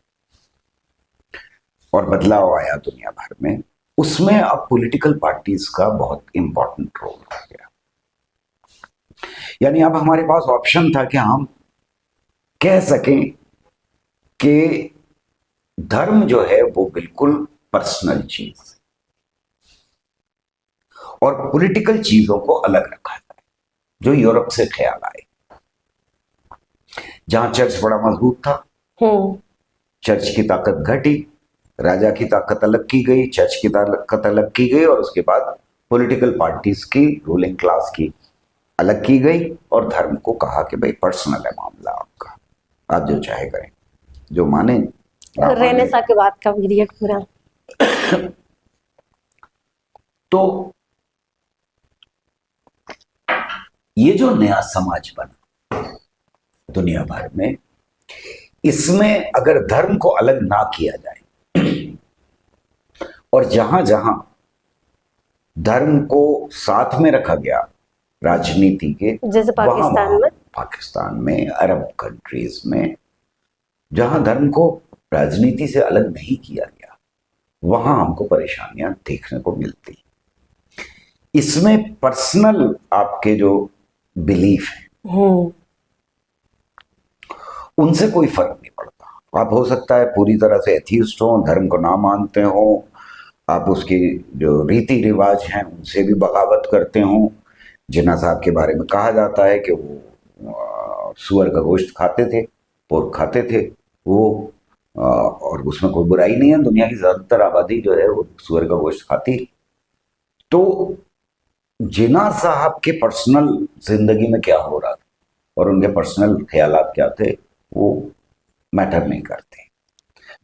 और बदलाव आया दुनिया भर में, उसमें अब पॉलिटिकल पार्टीज का बहुत इंपॉर्टेंट रोल हो गया। यानी अब हमारे पास ऑप्शन था कि हम कह सकें कि धर्म जो है वो बिल्कुल पर्सनल चीज, और पॉलिटिकल चीजों को अलग रखा जाए, जो यूरोप से ख्याल आए। जहां चर्च बड़ा मजबूत था, चर्च की ताकत घटी, राजा की ताकत अलग की गई, चर्च की ताकत अलग की गई, और उसके बाद पॉलिटिकल पार्टीज की, रूलिंग क्लास की अलग की गई, और धर्म को कहा कि भाई पर्सनल है मामला आपका, आप जो चाहे करें, जो माने। रेनेसां के बाद का पीरियड पूरा। तो ये जो नया समाज बना दुनिया भर में, इसमें अगर धर्म को अलग ना किया जाए, और जहां जहां धर्म को साथ में रखा गया, राजनीति के, जैसे पाकिस्तान में, पाकिस्तान में, अरब कंट्रीज में, जहां धर्म को राजनीति से अलग नहीं किया गया, वहां हमको परेशानियां देखने को मिलती। इसमें पर्सनल आपके जो बिलीफ है उनसे कोई फर्क नहीं पड़ता। आप हो सकता है पूरी तरह से एथियस्ट हो, धर्म को ना मानते हो, आप उसकी जो रीति रिवाज हैं उनसे भी बगावत करते हो। जिन्ना साहब के बारे में कहा जाता है कि वो सुअर का गोश्त खाते थे, पोर्क खाते थे वो, और उसमें कोई बुराई नहीं है। दुनिया की ज्यादातर आबादी जो है वो सुअर का गोश्त खाती। तो जिन्ना साहब के पर्सनल जिंदगी में क्या हो रहा था और उनके पर्सनल ख्यालात क्या थे वो मैटर नहीं करते।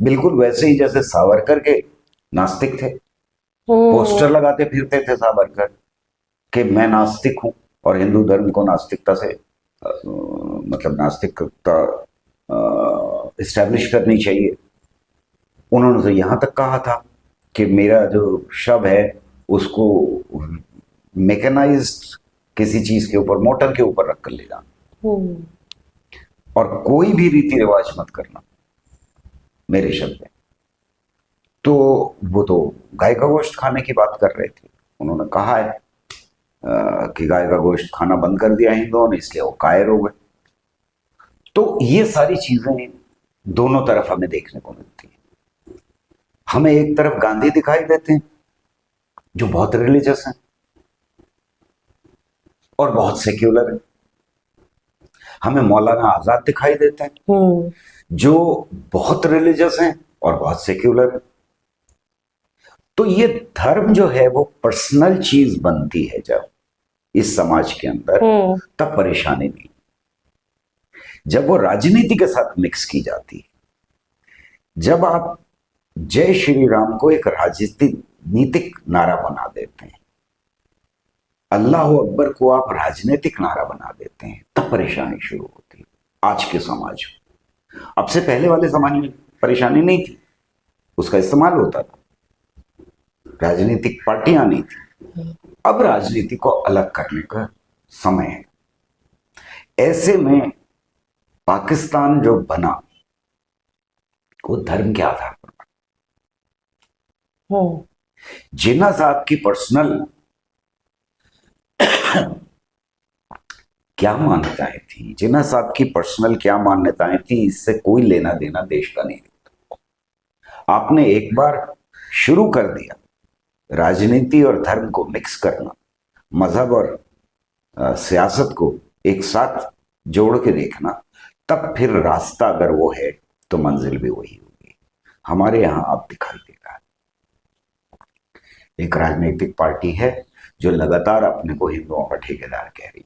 बिल्कुल वैसे ही जैसे सावरकर के नास्तिक थे, पोस्टर लगाते फिरते थे सावरकर कि मैं नास्तिक हूं और हिंदू धर्म को नास्तिकता से मतलब नास्तिकता इस्टेब्लिश करनी चाहिए। उन्होंने तो यहां तक कहा था कि मेरा जो शव है उसको मैकेनाइज्ड किसी चीज के ऊपर, मोटर के ऊपर रख कर ले जाना और कोई भी रीति रिवाज मत करना मेरे शब्द में। तो वो तो गाय का गोश्त खाने की बात कर रहे थे। उन्होंने कहा है कि गाय का गोश्त खाना बंद कर दिया हिंदुओं ने, इसलिए वो कायर हो गए। तो ये सारी चीजें दोनों तरफ हमें देखने को मिलती है। हमें एक तरफ गांधी दिखाई देते हैं जो बहुत रिलीजियस हैं और बहुत सेक्युलर है। हमें मौलाना आजाद दिखाई देते हैं जो बहुत रिलीजियस हैं और बहुत सेक्युलर है। तो ये धर्म जो है वो पर्सनल चीज बनती है जब इस समाज के अंदर, तब परेशानी नहीं। जब वो राजनीति के साथ मिक्स की जाती है, जब आप जय श्री राम को एक राजनीतिक नारा बना देते हैं, अल्लाह अकबर को आप राजनीतिक नारा बना देते हैं, तब परेशानी शुरू होती है आज के समाज में। अब से पहले वाले समाज में परेशानी नहीं थी, उसका इस्तेमाल होता था, राजनीतिक पार्टियां नहीं थी। अब राजनीति को अलग करने का समय है। ऐसे में पाकिस्तान जो बना वो धर्म के आधार पर बना। जिन्ना साहब की पर्सनल क्या मान्यताएं थी, जिन्ना साहब की पर्सनल क्या मान्यताएं थी, इससे कोई लेना देना देश का नहीं था। आपने एक बार शुरू कर दिया राजनीति और धर्म को मिक्स करना, मजहब और सियासत को एक साथ जोड़ के देखना, तब फिर रास्ता अगर वो है तो मंजिल भी वही होगी। हमारे यहां अब दिखाई दे रहा है एक राजनीतिक पार्टी है जो लगातार अपने को हिंदुओं का ठेकेदार कह रही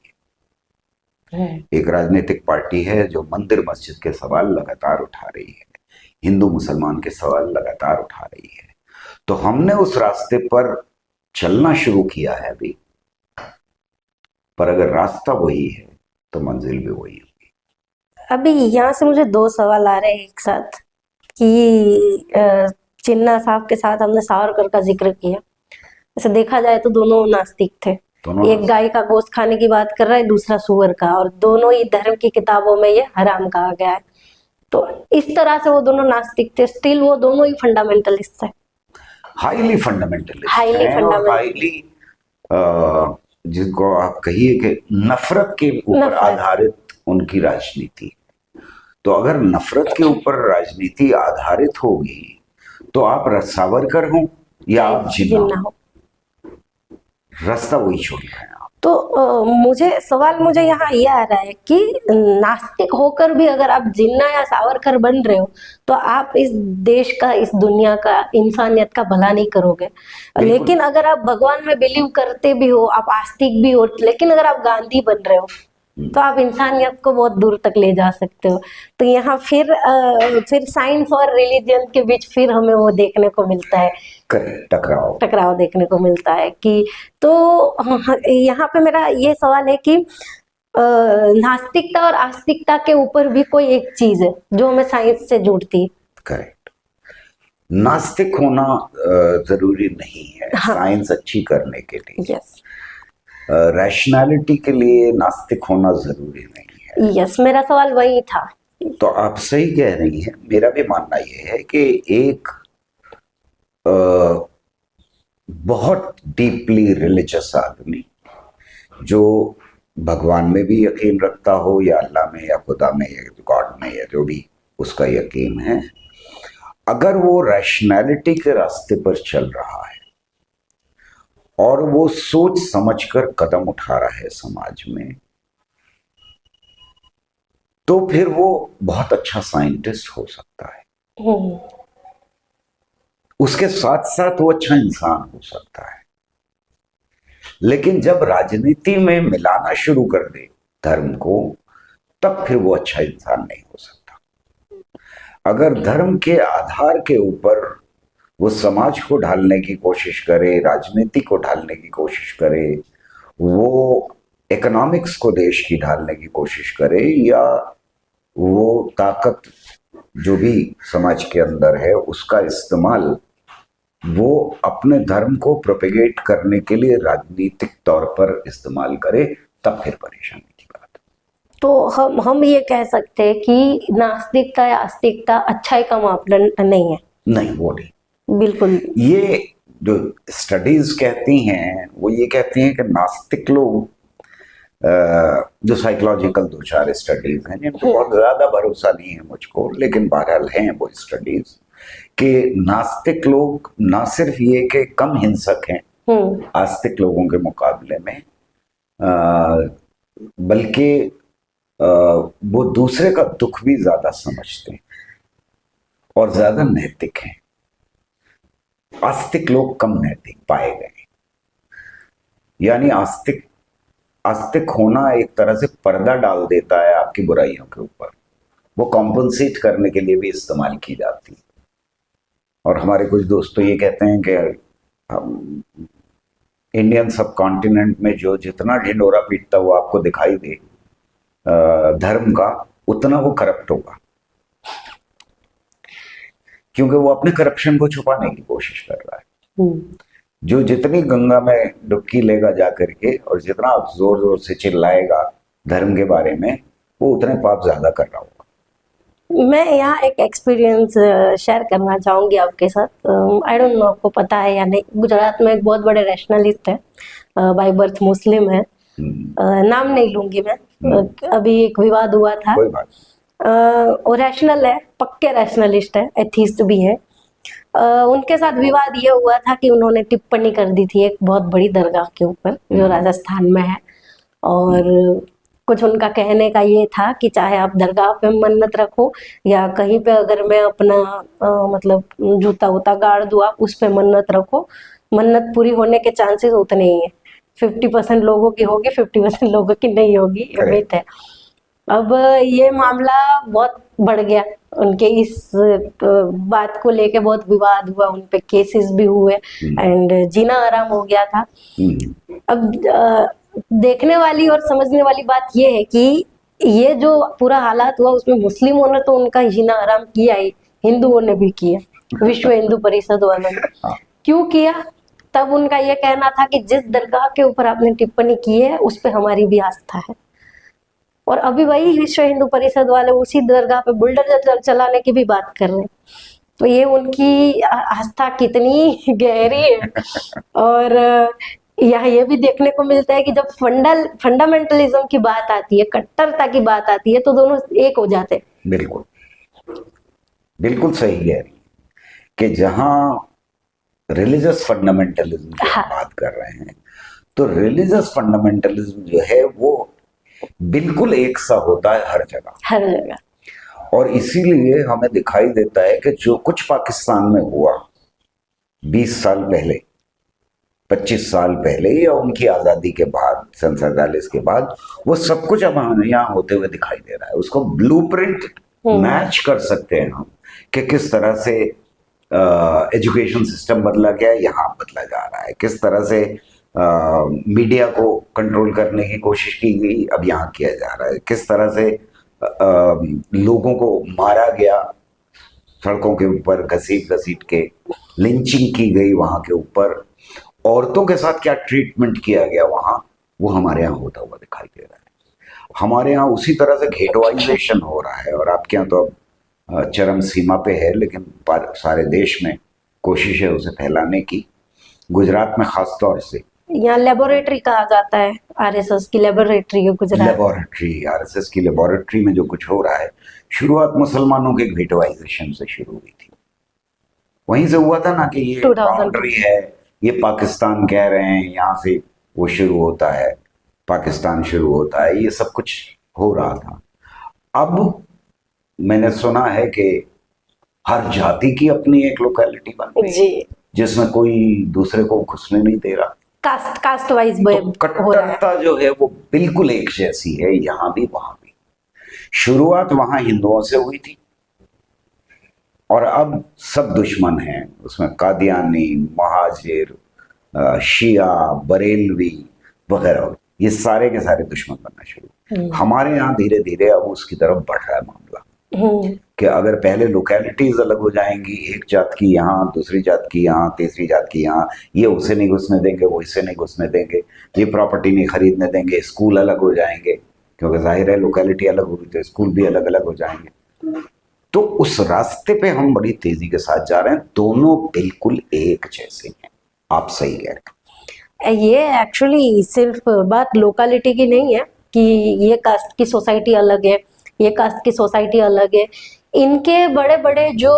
है। एक राजनीतिक पार्टी है जो मंदिर मस्जिद के सवाल लगातार उठा रही है, हिंदू मुसलमान के सवाल लगातार उठा रही है। तो हमने उस रास्ते पर चलना शुरू किया है अभी, पर अगर रास्ता वही है तो मंजिल भी वही होगी। अभी यहाँ से मुझे दो सवाल आ रहे हैं एक साथ कि जिन्ना साहब के साथ हमने सावरकर का जिक्र किया। ऐसे देखा जाए तो दोनों नास्तिक थे, एक गाय का गोश्त खाने की बात कर रहा है, दूसरा सुअर का, और दोनों ही धर्म की किताबों में ये हराम कहा गया है। तो इस तरह से वो दोनों नास्तिक थे, स्टिल वो दोनों ही फंडामेंटलिस्ट है, हाईली फंडामेंटलिस्ट हाईली जिनको आप कहिए कि नफरत के ऊपर आधारित उनकी राजनीति। तो अगर नफरत के ऊपर राजनीति आधारित होगी तो आप सावरकर हो या आप जिन्ना हो, रास्ता वही छोड़ रहे हैं आप। तो मुझे यहाँ ये आ रहा है कि नास्तिक होकर भी अगर आप जिन्ना या सावरकर बन रहे हो तो आप इस देश का, इस दुनिया का, इंसानियत का भला नहीं करोगे। लेकिन अगर आप भगवान में बिलीव करते भी हो, आप आस्तिक भी हो, लेकिन अगर आप गांधी बन रहे हो तो आप इंसानियत को बहुत दूर तक ले जा सकते हो। तो यहाँ फिर साइंस और रिलीजन के बीच फिर हमें वो देखने को मिलता है, टकराव देखने को मिलता है कि तो यहाँ पे मेरा ये सवाल है कि नास्तिकता और आस्तिकता के ऊपर भी कोई एक चीज है जो हमें साइंस से जुड़ती है। करेक्ट। नास्तिक होना जरूरी नहीं है साइंस अच्छी करने के लिए। यस। रैशनैलिटी के लिए नास्तिक होना जरूरी नहीं है। यस, मेरा सवाल वही था। तो आप सही कह रही हैं। मेरा भी मानना यह है कि एक बहुत डीपली रिलीजियस आदमी जो भगवान में भी यकीन रखता हो, या अल्लाह में, या खुदा में, या गॉड में, या जो भी उसका यकीन है, अगर वो रैशनैलिटी के रास्ते पर चल रहा है और वो सोच समझकर कदम उठा रहा है समाज में, तो फिर वो बहुत अच्छा साइंटिस्ट हो सकता है। हम्म, उसके साथ साथ वो अच्छा इंसान हो सकता है। लेकिन जब राजनीति में मिलाना शुरू कर दे धर्म को, तब फिर वो अच्छा इंसान नहीं हो सकता। अगर धर्म के आधार के ऊपर वो समाज को ढालने की कोशिश करे, राजनीति को ढालने की कोशिश करे, वो इकोनॉमिक्स को देश की ढालने की कोशिश करे, या वो ताकत जो भी समाज के अंदर है उसका इस्तेमाल वो अपने धर्म को प्रोपेगेट करने के लिए राजनीतिक तौर पर इस्तेमाल करे, तब फिर परेशानी की बात है। तो हम ये कह सकते हैं कि नास्तिकता या आस्तिकता अच्छाई का मापदंड नहीं है। नहीं, वो नहीं। बिल्कुल। ये जो स्टडीज कहती हैं वो ये कहती हैं कि नास्तिक लोग, जो साइकोलॉजिकल दो चार स्टडीज हैं जिनको बहुत ज्यादा भरोसा नहीं है मुझको, लेकिन बहरहाल हैं वो स्टडीज, कि नास्तिक लोग ना सिर्फ ये कि कम हिंसक हैं आस्तिक लोगों के मुकाबले में, बल्कि वो दूसरे का दुख भी ज्यादा समझते हैं और ज्यादा नैतिक हैं। आस्तिक लोग कम नैतिक पाए गए। यानी आस्तिक होना एक तरह से पर्दा डाल देता है आपकी बुराइयों के ऊपर, वो कॉम्पनसेट करने के लिए भी इस्तेमाल की जाती है। और हमारे कुछ दोस्त तो ये कहते हैं कि हम इंडियन सब कॉन्टिनेंट में जो जितना ढिंडोरा पीटता हुआ आपको दिखाई दे धर्म का, उतना वो करप्ट होगा, क्योंकि वो अपने करप्शन को छुपाने की कोशिश कर रहा है। जो जितनी गंगा में डुबकी लेगा जा करके और जितना जोर जोर से चिल्लाएगा धर्म के बारे में, वो उतने पाप ज्यादा कर रहा होगा। मैं यहाँ एक एक्सपीरियंस शेयर करना चाहूंगी आपके साथ। आई डोंट नो आपको पता है या नहीं, गुजरात में एक बहुत बड़े रैशनलिस्ट है, बाय बर्थ मुस्लिम है, नाम नहीं लूंगी मैं। अभी एक विवाद हुआ था। कोई बात वो रैशनल है, पक्के रैशनलिस्ट है, एथीस्ट भी है। उनके साथ विवाद ये हुआ था कि उन्होंने टिप्पणी कर दी थी एक बहुत बड़ी दरगाह के ऊपर जो राजस्थान में है, और कुछ उनका कहने का ये था कि चाहे आप दरगाह पे मन्नत रखो या कहीं पे अगर मैं अपना मतलब जूता वूता गाड़ दूँ, आप उस पे मन्नत रखो, मन्नत पूरी होने के चांसेस उतने ही है। 50% लोगों की होगी, 50% लोगों की नहीं होगी, उम्मीद है। अब ये मामला बहुत बढ़ गया, उनके इस बात को लेके बहुत विवाद हुआ, उन पे केसेस भी हुए एंड जीना आराम हो गया था। अब देखने वाली और समझने वाली बात ये है कि ये जो पूरा हालात हुआ उसमें मुस्लिमों ने तो उनका जीना आराम किया ही, हिंदुओं ने भी किया, विश्व हिंदू परिषद वालों ने क्यों किया? तब उनका ये कहना था कि जिस दरगाह के ऊपर आपने टिप्पणी की है उस पे हमारी भी आस्था है, और अभी वही विश्व हिंदू परिषद वाले उसी दरगाह पे बुलडोजर चलाने की भी बात कर रहे हैं। तो ये उनकी आस्था कितनी गहरी है। और यहाँ ये भी देखने को मिलता है कि जब फंडामेंटलिज्म की बात आती है, कट्टरता की बात आती है, तो दोनों एक हो जाते हैं। बिल्कुल बिल्कुल सही है कि जहां रिलीजियस फंडामेंटलिज्म की हम बात कर रहे हैं, तो रिलीजियस फंडामेंटलिज्म जो है वो बिल्कुल एक सा होता है हर जगह। और इसीलिए हमें दिखाई देता है कि जो कुछ पाकिस्तान में हुआ 20 साल पहले, 25 साल पहले, या उनकी आज़ादी के बाद, सन 47 के बाद, वो सब कुछ अब हमें यहाँ होते हुए दिखाई दे रहा है। उसको ब्लूप्रिंट मैच कर सकते हैं हम कि किस तरह से एजुकेशन सिस्टम बदला गया, यहाँ बदला जा रहा है, किस तरह से मीडिया को कंट्रोल करने की कोशिश की गई, अब यहाँ किया जा रहा है, किस तरह से लोगों को मारा गया सड़कों के ऊपर, घसीट के लिंचिंग की गई वहाँ के ऊपर, औरतों के साथ क्या ट्रीटमेंट किया गया वहाँ, वो हमारे यहाँ होता हुआ दिखाई दे रहा है। हमारे यहाँ उसी तरह से घेटवाइजेशन हो रहा है, और आपके यहाँ तो अब चरम सीमा पे है, लेकिन सारे देश में कोशिश है उसे फैलाने की। गुजरात में खास तौर से यहाँ लेबोरेटरी कहा जाता है, आरएसएस की लेबोरेटरी है गुजरात। लेबोरेटरी, आरएसएस की लेबोरेटरी में जो कुछ हो रहा है, शुरुआत मुसलमानों के घेटवाइजेशन से शुरू हुई थी। वहीं से हुआ था ना कि ये 2000 बाउंड्री है, ये पाकिस्तान कह रहे हैं, यहाँ से वो शुरू होता है, पाकिस्तान शुरू होता है, ये सब कुछ हो रहा था। अब मैंने सुना है कि हर जाति की अपनी एक लोकेलिटी बन गई जी, जिसमें कोई दूसरे को घुसने नहीं दे रहा। कास्ट वाइज तो हो रहा है। कट्टरता जो है वो बिल्कुल एक जैसी है, यहां भी वहां भी। शुरुआत वहां हिंदुओं से हुई थी, और अब सब दुश्मन हैं उसमें, कादियानी, महाजिर, शिया, बरेलवी वगैरह, ये सारे के सारे दुश्मन बनना शुरू। हमारे यहाँ धीरे धीरे अब उसकी तरफ बढ़ रहा है मामला, कि अगर पहले लोकेलिटीज अलग हो जाएंगी, एक जात की यहाँ, दूसरी जात की यहाँ, तीसरी जात की यहाँ, ये उसे नहीं घुसने देंगे, वो इसे नहीं घुसने देंगे, ये प्रॉपर्टी नहीं खरीदने देंगे, स्कूल अलग हो जाएंगे, क्योंकि जाहिर है लोकेलिटी अलग होगी तो स्कूल भी अलग अलग हो जाएंगे। तो उस रास्ते पे हम बड़ी तेजी के साथ जा रहे हैं, दोनों बिल्कुल एक जैसे हैं। आप सही कह रहे हैं। ये एक्चुअली सिर्फ बात लोकेलिटी की नहीं है कि ये कास्ट की सोसाइटी अलग है, ये कास्ट की सोसाइटी अलग है। इनके बड़े बड़े जो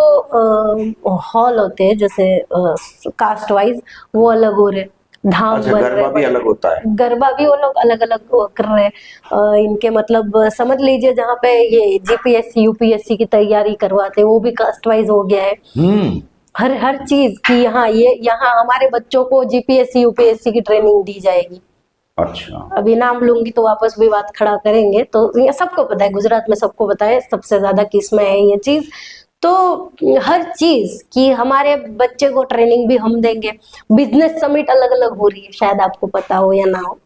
हॉल होते हैं जैसे कास्ट वाइज, वो अलग हो रहे, धाम अच्छा, बन गरबा भी अलग होता है। गरबा भी वो लोग अलग अलग कर रहे हैं। इनके मतलब समझ लीजिए जहाँ पे ये जीपीएससी यूपीएससी की तैयारी करवाते हैं वो भी कास्ट वाइज हो गया है। हर चीज की यहाँ, ये यहाँ हमारे बच्चों को जीपीएससी यूपीएससी की ट्रेनिंग दी जाएगी। अच्छा, अभी नाम लूंगी तो वापस भी बात खड़ा करेंगे, तो ये सबको पता है, गुजरात में सबको पता है सबसे ज्यादा किस में है ये चीज। तो हर चीज की हमारे बच्चे को ट्रेनिंग भी हम देंगे। बिजनेस समिट अलग अलग हो रही है, शायद आपको पता हो या ना हो।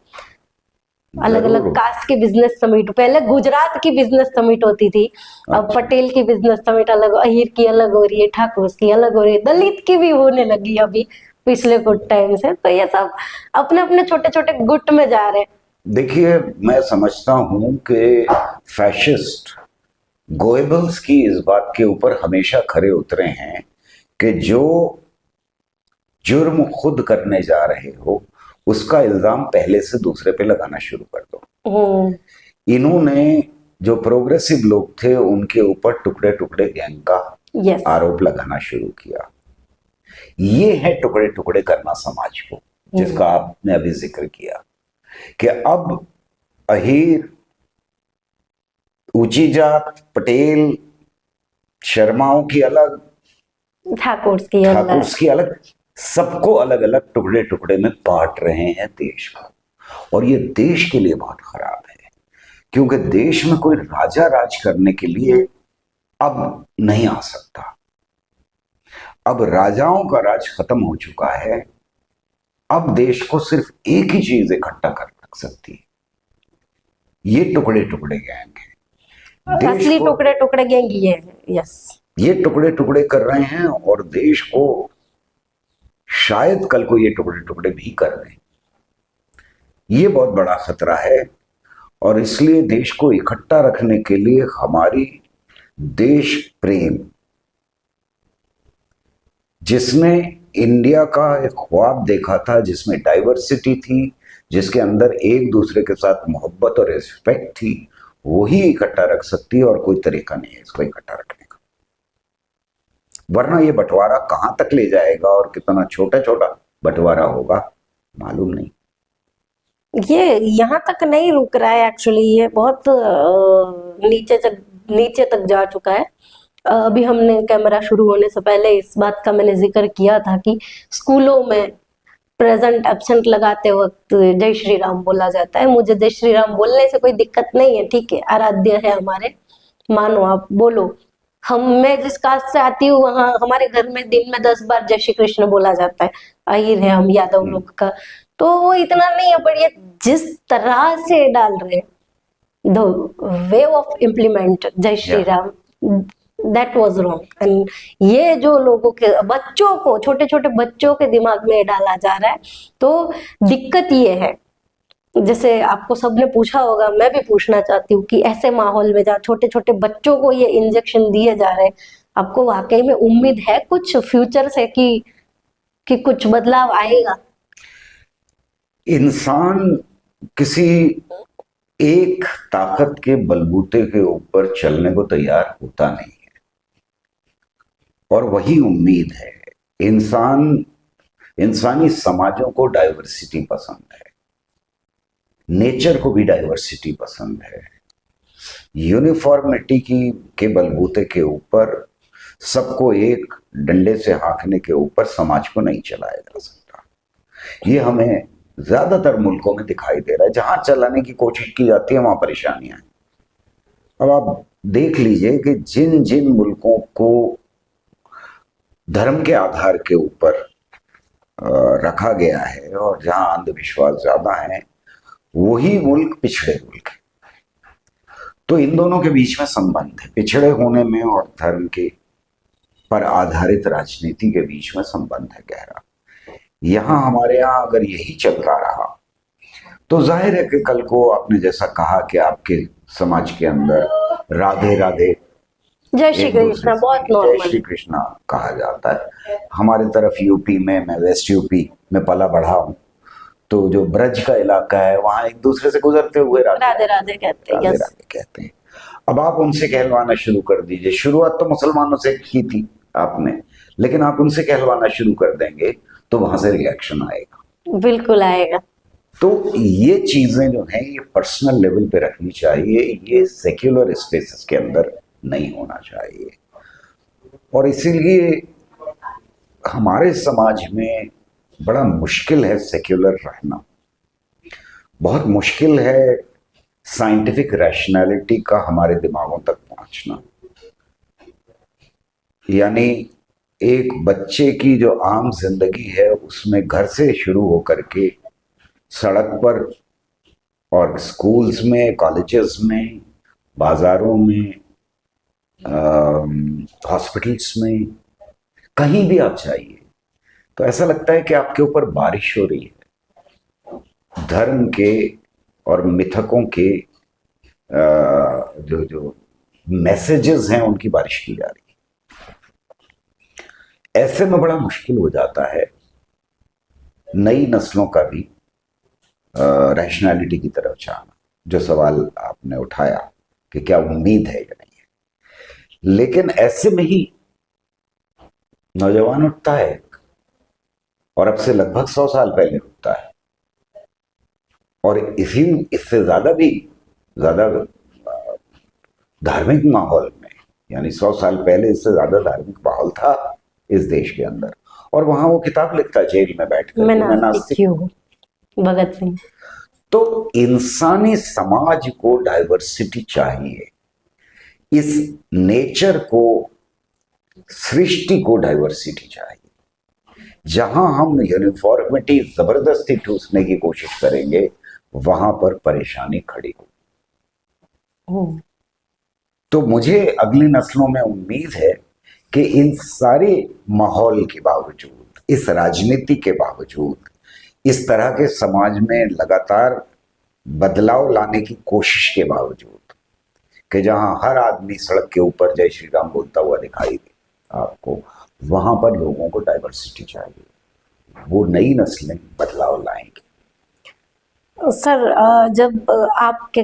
अलग अलग कास्ट की बिजनेस समिट, पहले गुजरात की बिजनेस समिट होती थी, अब पटेल की बिजनेस समिट अलग, अहीर की अलग हो रही है, ठाकुर की अलग हो रही है, दलित की भी होने लगी अभी पिछले कुछ टाइम से। तो ये सब अपने अपने छोटे छोटे गुट में जा रहे हैं। देखिए, मैं समझता हूं कि फैशिस्ट गोएबल्स की इस बात के ऊपर हमेशा खरे उतरे हैं कि जो जुर्म खुद करने जा रहे हो उसका इल्जाम पहले से दूसरे पे लगाना शुरू कर दो। इन्होंने जो प्रोग्रेसिव लोग थे उनके ऊपर टुकड़े टुकड़े गैंग का आरोप लगाना शुरू किया। ये है टुकड़े टुकड़े करना समाज को, जिसका आपने अभी जिक्र किया, कि अब अहीर, ऊंची जात, पटेल, शर्माओं की अलग, ठाकुर की अलग, सबको अलग अलग टुकड़े टुकड़े में बांट रहे हैं देश को। और ये देश के लिए बहुत खराब है, क्योंकि देश में कोई राजा राज करने के लिए अब नहीं आ सकता। अब राजाओं का राज खत्म हो चुका है, अब देश को सिर्फ एक ही चीज इकट्ठा कर सकती है, ये टुकड़े टुकड़े गैंग है। असली टुकड़े टुकड़े गैंग ये है। यस, ये टुकड़े टुकड़े कर रहे हैं, और देश को शायद कल को ये टुकड़े टुकड़े भी कर दें। ये बहुत बड़ा खतरा है, और इसलिए देश को इकट्ठा रखने के लिए हमारी देश प्रेम, जिसने इंडिया का एक ख्वाब देखा था, जिसमें डाइवर्सिटी थी, जिसके अंदर एक दूसरे के साथ मोहब्बत और रिस्पेक्ट थी, वही इकट्ठा रख सकती है, और कोई तरीका नहीं है इसको इकट्ठा रखने का। वरना ये बंटवारा कहां तक ले जाएगा और कितना छोटा छोटा बंटवारा होगा मालूम नहीं। ये यहाँ तक नहीं रुक रहा है एक्चुअली, ये बहुत नीचे तक जा चुका है। अभी हमने कैमरा शुरू होने से पहले इस बात का मैंने जिक्र किया था कि स्कूलों में प्रेजेंट एब्सेंट लगाते वक्त जय श्री राम बोला जाता है। मुझे जय श्री राम बोलने से कोई दिक्कत नहीं है, ठीक है, आराध्य है हमारे, मानो आप बोलो। मैं जिस कास्ट से आती हूँ वहाँ हमारे घर में दिन में 10 बार जय श्री कृष्ण बोला जाता है। अहीर है हम, यादव लोग का, तो वो इतना नहीं है, पर ये जिस तरह से डाल रहे द वे ऑफ इम्प्लीमेंट जय Shri Ram, that was wrong. And ये जो लोगों के बच्चों को, छोटे छोटे बच्चों के दिमाग में डाला जा रहा है, तो दिक्कत ये है जैसे आपको सबने पूछा होगा, मैं भी पूछना चाहती हूँ कि ऐसे माहौल में जहाँ छोटे छोटे बच्चों को ये इंजेक्शन दिए जा रहे हैं, आपको वाकई में उम्मीद है कुछ फ्यूचर से कि कुछ बदलाव आएगा? इंसान किसी एक ताकत के बलबूते के ऊपर चलने को तैयार होता नहीं है, और वही उम्मीद है। इंसानी समाजों को डाइवर्सिटी पसंद है, नेचर को भी डाइवर्सिटी पसंद है। यूनिफॉर्मिटी के बलबूते के ऊपर, सबको एक डंडे से हाँकने के ऊपर समाज को नहीं चलाया जा सकता। ये हमें ज्यादातर मुल्कों में दिखाई दे रहा है। जहां चलाने की कोशिश की जाती है वहां परेशानियां हैं। अब आप देख लीजिए कि जिन जिन मुल्कों को धर्म के आधार के ऊपर रखा गया है और जहां अंधविश्वास ज्यादा है, वही मुल्क पिछड़े मुल्क है। तो इन दोनों के बीच में संबंध है, पिछड़े होने में और धर्म के पर आधारित राजनीति के बीच में संबंध है गहरा। यहां हमारे यहां अगर यही चलता रहा तो जाहिर है कि कल को आपने जैसा कहा कि आपके समाज के अंदर राधे राधे, जय श्री कृष्णा बहुत जय नॉर्मल श्री है। कृष्णा कहा जाता है। हमारे तरफ यूपी में, मैं वेस्ट यूपी में पला बढ़ा हूं, तो जो ब्रज का इलाका है वहां एक दूसरे से गुजरते हुए राधे राधे कहते हैं, राधे यस। राधे कहते हैं। अब आप उनसे कहलवाना शुरू कर दीजिए। शुरुआत तो मुसलमानों से की थी आपने, लेकिन आप उनसे कहलवाना शुरू कर देंगे तो वहां से रिएक्शन आएगा, बिल्कुल आएगा। तो ये चीजें जो हैं ये पर्सनल लेवल पे रखनी चाहिए, ये सेक्युलर स्पेसेस के अंदर नहीं होना चाहिए। और इसीलिए हमारे समाज में बड़ा मुश्किल है सेक्युलर रहना, बहुत मुश्किल है साइंटिफिक रैशनैलिटी का हमारे दिमागों तक पहुंचना। यानी एक बच्चे की जो आम जिंदगी है उसमें घर से शुरू होकर के सड़क पर और स्कूल्स में, कॉलेजेस में, बाजारों में, हॉस्पिटल्स में, कहीं भी आप जाइए तो ऐसा लगता है कि आपके ऊपर बारिश हो रही है। धर्म के और मिथकों के जो जो मैसेजेस हैं उनकी बारिश की जा रही है। ऐसे में बड़ा मुश्किल हो जाता है नई नस्लों का भी रैशनैलिटी की तरफ जाना। जो सवाल आपने उठाया कि क्या उम्मीद है या नहीं है, लेकिन ऐसे में ही नौजवान उठता है, और अब से लगभग 100 साल पहले उठता है, और इससे ज्यादा धार्मिक माहौल में, यानी 100 साल पहले इससे ज्यादा धार्मिक माहौल था इस देश के अंदर, और वहां वो किताब लिखता जेल में बैठ कर, मैं नास्तिक हूँ, भगत सिंह। तो इंसानी समाज को डाइवर्सिटी चाहिए, इस नेचर को, सृष्टि को डाइवर्सिटी चाहिए। जहां हम यूनिफॉर्मिटी जबरदस्ती ठूसने की कोशिश करेंगे वहां पर परेशानी खड़ी होगी। तो मुझे अगली नस्लों में उम्मीद है कि इन सारे माहौल के बावजूद, इस राजनीति के बावजूद, इस तरह के समाज में लगातार बदलाव लाने की कोशिश के बावजूद, कि जहां हर आदमी सड़क के ऊपर जय श्री राम बोलता हुआ दिखाई दे आपको, वहां पर लोगों को डाइवर्सिटी चाहिए। वो नई नस्लें बदलाव लाएंगे। सर, जब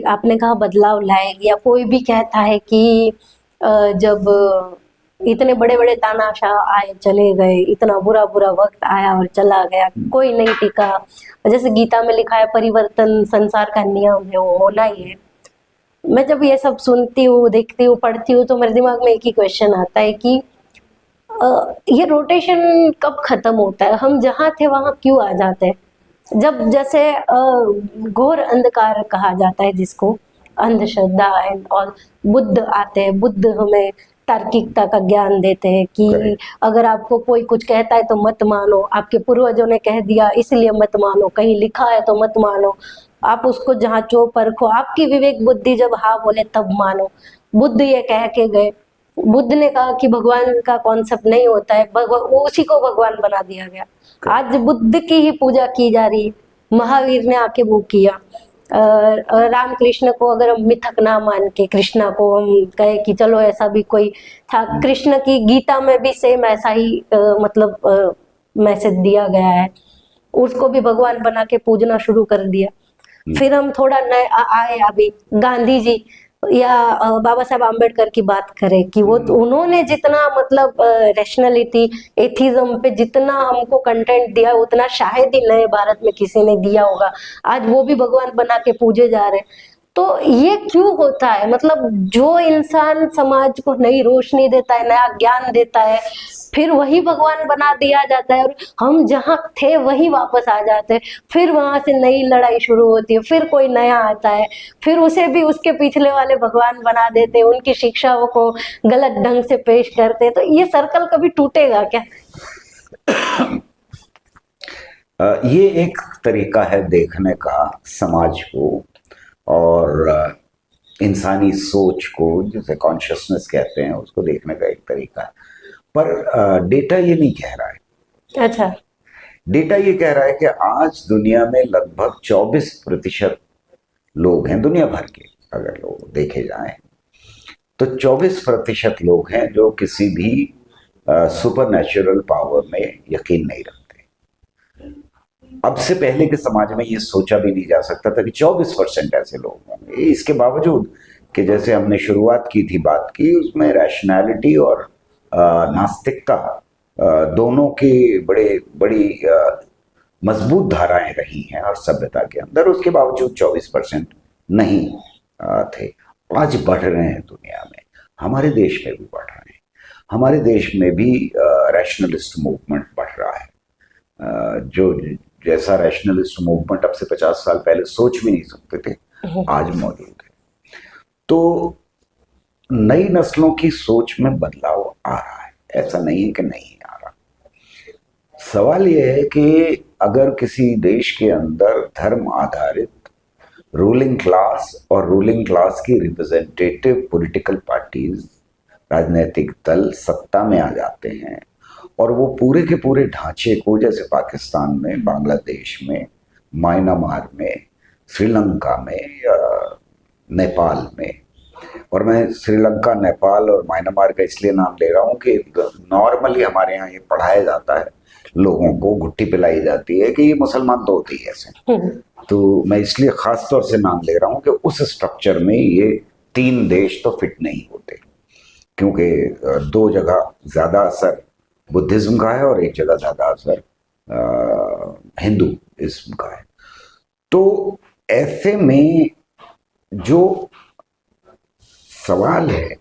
आपने कहा बदलाव लाएगी, या कोई भी कहता है कि जब इतने बड़े बड़े तानाशाह आए चले गए, इतना बुरा बुरा वक्त आया और चला गया, कोई नहीं टिका। जैसे गीता में लिखा है परिवर्तन संसार का नियम है, वो होना ही है। मैं जब ये सब सुनती हूँ, देखती हूँ, पढ़ती हूँ, तो मेरे दिमाग में एक ही क्वेश्चन आता है कि ये रोटेशन कब खत्म होता है? हम जहाँ थे वहां क्यों आ जाते हैं? जब जैसे घोर अंधकार कहा जाता है जिसको, अंधश्रद्धा एंड ऑल, बुद्ध आते हैं, बुद्ध हमें तार्किकता का ज्ञान देते हैं कि अगर आपको कोई कुछ कहता है तो मत मानो, आपके पूर्वजों ने कह दिया इसलिए मत मानो, कहीं लिखा है तो मत मानो, आप उसको जांचो परखो, आपकी विवेक बुद्धि जब हाँ बोले तब मानो। बुद्ध ये कह के गए। बुद्ध ने कहा कि भगवान का कॉन्सेप्ट नहीं होता है, उसी को भगवान बना दिया गया। आज बुद्ध की ही पूजा की जा रही है। महावीर ने आके वो किया। रामकृष्ण को अगर हम मिथक ना मान के कृष्णा को हम कहे कि चलो ऐसा भी कोई था, कृष्ण की गीता में भी सेम ऐसा ही मतलब मैसेज दिया गया है, उसको भी भगवान बना के पूजना शुरू कर दिया। फिर हम थोड़ा नए आए अभी गांधी जी या बाबा साहब आम्बेडकर की बात करें कि वो उन्होंने जितना मतलब रैशनैलिटी एथिज्म पे जितना हमको कंटेंट दिया उतना शायद ही नए भारत में किसी ने दिया होगा। आज वो भी भगवान बना के पूजे जा रहे हैं। तो ये क्यों होता है? मतलब जो इंसान समाज को नई रोशनी देता है, नया ज्ञान देता है, फिर वही भगवान बना दिया जाता है और हम जहाँ थे वही वापस आ जाते हैं। फिर वहां से नई लड़ाई शुरू होती है, फिर कोई नया आता है, फिर उसे भी उसके पिछले वाले भगवान बना देते हैं, उनकी शिक्षाओं को गलत ढंग से पेश करते हैं। तो ये सर्कल कभी टूटेगा क्या? ये एक तरीका है देखने का समाज को और इंसानी सोच को, जिसे कॉन्शियसनेस कहते हैं, उसको देखने का एक तरीका है। पर डेटा ये नहीं कह रहा है। अच्छा। डेटा ये कह रहा है कि आज दुनिया में लगभग 24% लोग हैं, दुनिया भर के अगर लोग देखे जाएं तो 24% लोग हैं जो किसी भी सुपर नेचुरल पावर में यकीन नहीं रखते। अब से पहले के समाज में ये सोचा भी नहीं जा सकता था कि 24% ऐसे लोग होंगे। इसके बावजूद कि जैसे हमने शुरुआत की थी बात की, उसमें रैशनैलिटी और नास्तिकता दोनों की बड़ी मजबूत धाराएं रही हैं और सभ्यता के अंदर। उसके बावजूद 24% नहीं थे। आज बढ़ रहे हैं दुनिया में, हमारे देश में भी बढ़ रहे हैं। हमारे देश में भी रैशनलिस्ट मूवमेंट बढ़ रहा है। जो जैसा रैशनलिस्ट मूवमेंट अब से 50 साल पहले सोच भी नहीं सकते थे, आज मौजूद है। तो नई नस्लों की सोच में बदलाव आ रहा है, ऐसा नहीं है कि नहीं आ रहा। सवाल यह है कि अगर किसी देश के अंदर धर्म आधारित रूलिंग क्लास और रूलिंग क्लास की रिप्रेजेंटेटिव पॉलिटिकल पार्टीज, राजनीतिक दल सत्ता में आ जाते हैं और वो पूरे के पूरे ढांचे को, जैसे पाकिस्तान में, बांग्लादेश में, म्यांमार में, श्रीलंका में, नेपाल में, और मैं श्रीलंका, नेपाल और म्यांमार का इसलिए नाम ले रहा हूँ कि नॉर्मली हमारे यहाँ ये पढ़ाया जाता है, लोगों को घुट्टी पिलाई जाती है कि ये मुसलमान तो होते ही ऐसे। तो मैं इसलिए खास तौर से नाम ले रहा हूँ कि उस स्ट्रक्चर में ये 3 देश तो फिट नहीं होते, क्योंकि 2 जगह ज़्यादा असर बुद्धिज्म का है और एक जगह ज़्यादा असर हिंदुइज्म का है। तो ऐसे में जो सवाल है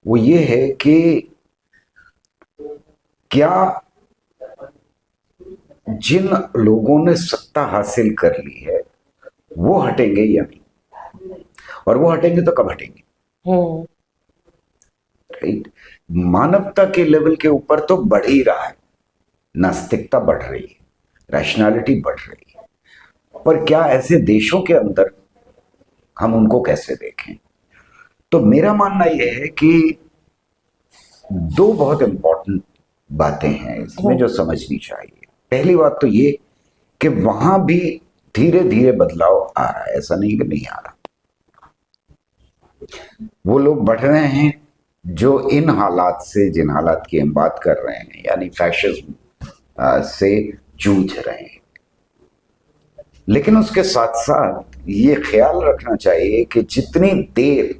वो ये है कि क्या जिन लोगों ने सत्ता हासिल कर ली है वो हटेंगे या नहीं, और वो हटेंगे तो कब हटेंगे? राइट। मानवता के लेवल के ऊपर तो बढ़ ही रहा है, नास्तिकता बढ़ रही है, रैशनैलिटी बढ़ रही है, पर क्या ऐसे देशों के अंदर हम उनको कैसे देखें? तो मेरा मानना यह है कि 2 बहुत इंपॉर्टेंट बातें हैं इसमें जो समझनी चाहिए। पहली बात तो ये कि वहां भी धीरे धीरे बदलाव आ रहा है, ऐसा नहीं कि नहीं आ रहा। वो लोग बढ़ रहे हैं जो इन हालात से, जिन हालात की हम बात कर रहे हैं, यानी फैशिज्म से जूझ रहे हैं। लेकिन उसके साथ साथ ये ख्याल रखना चाहिए कि जितनी देर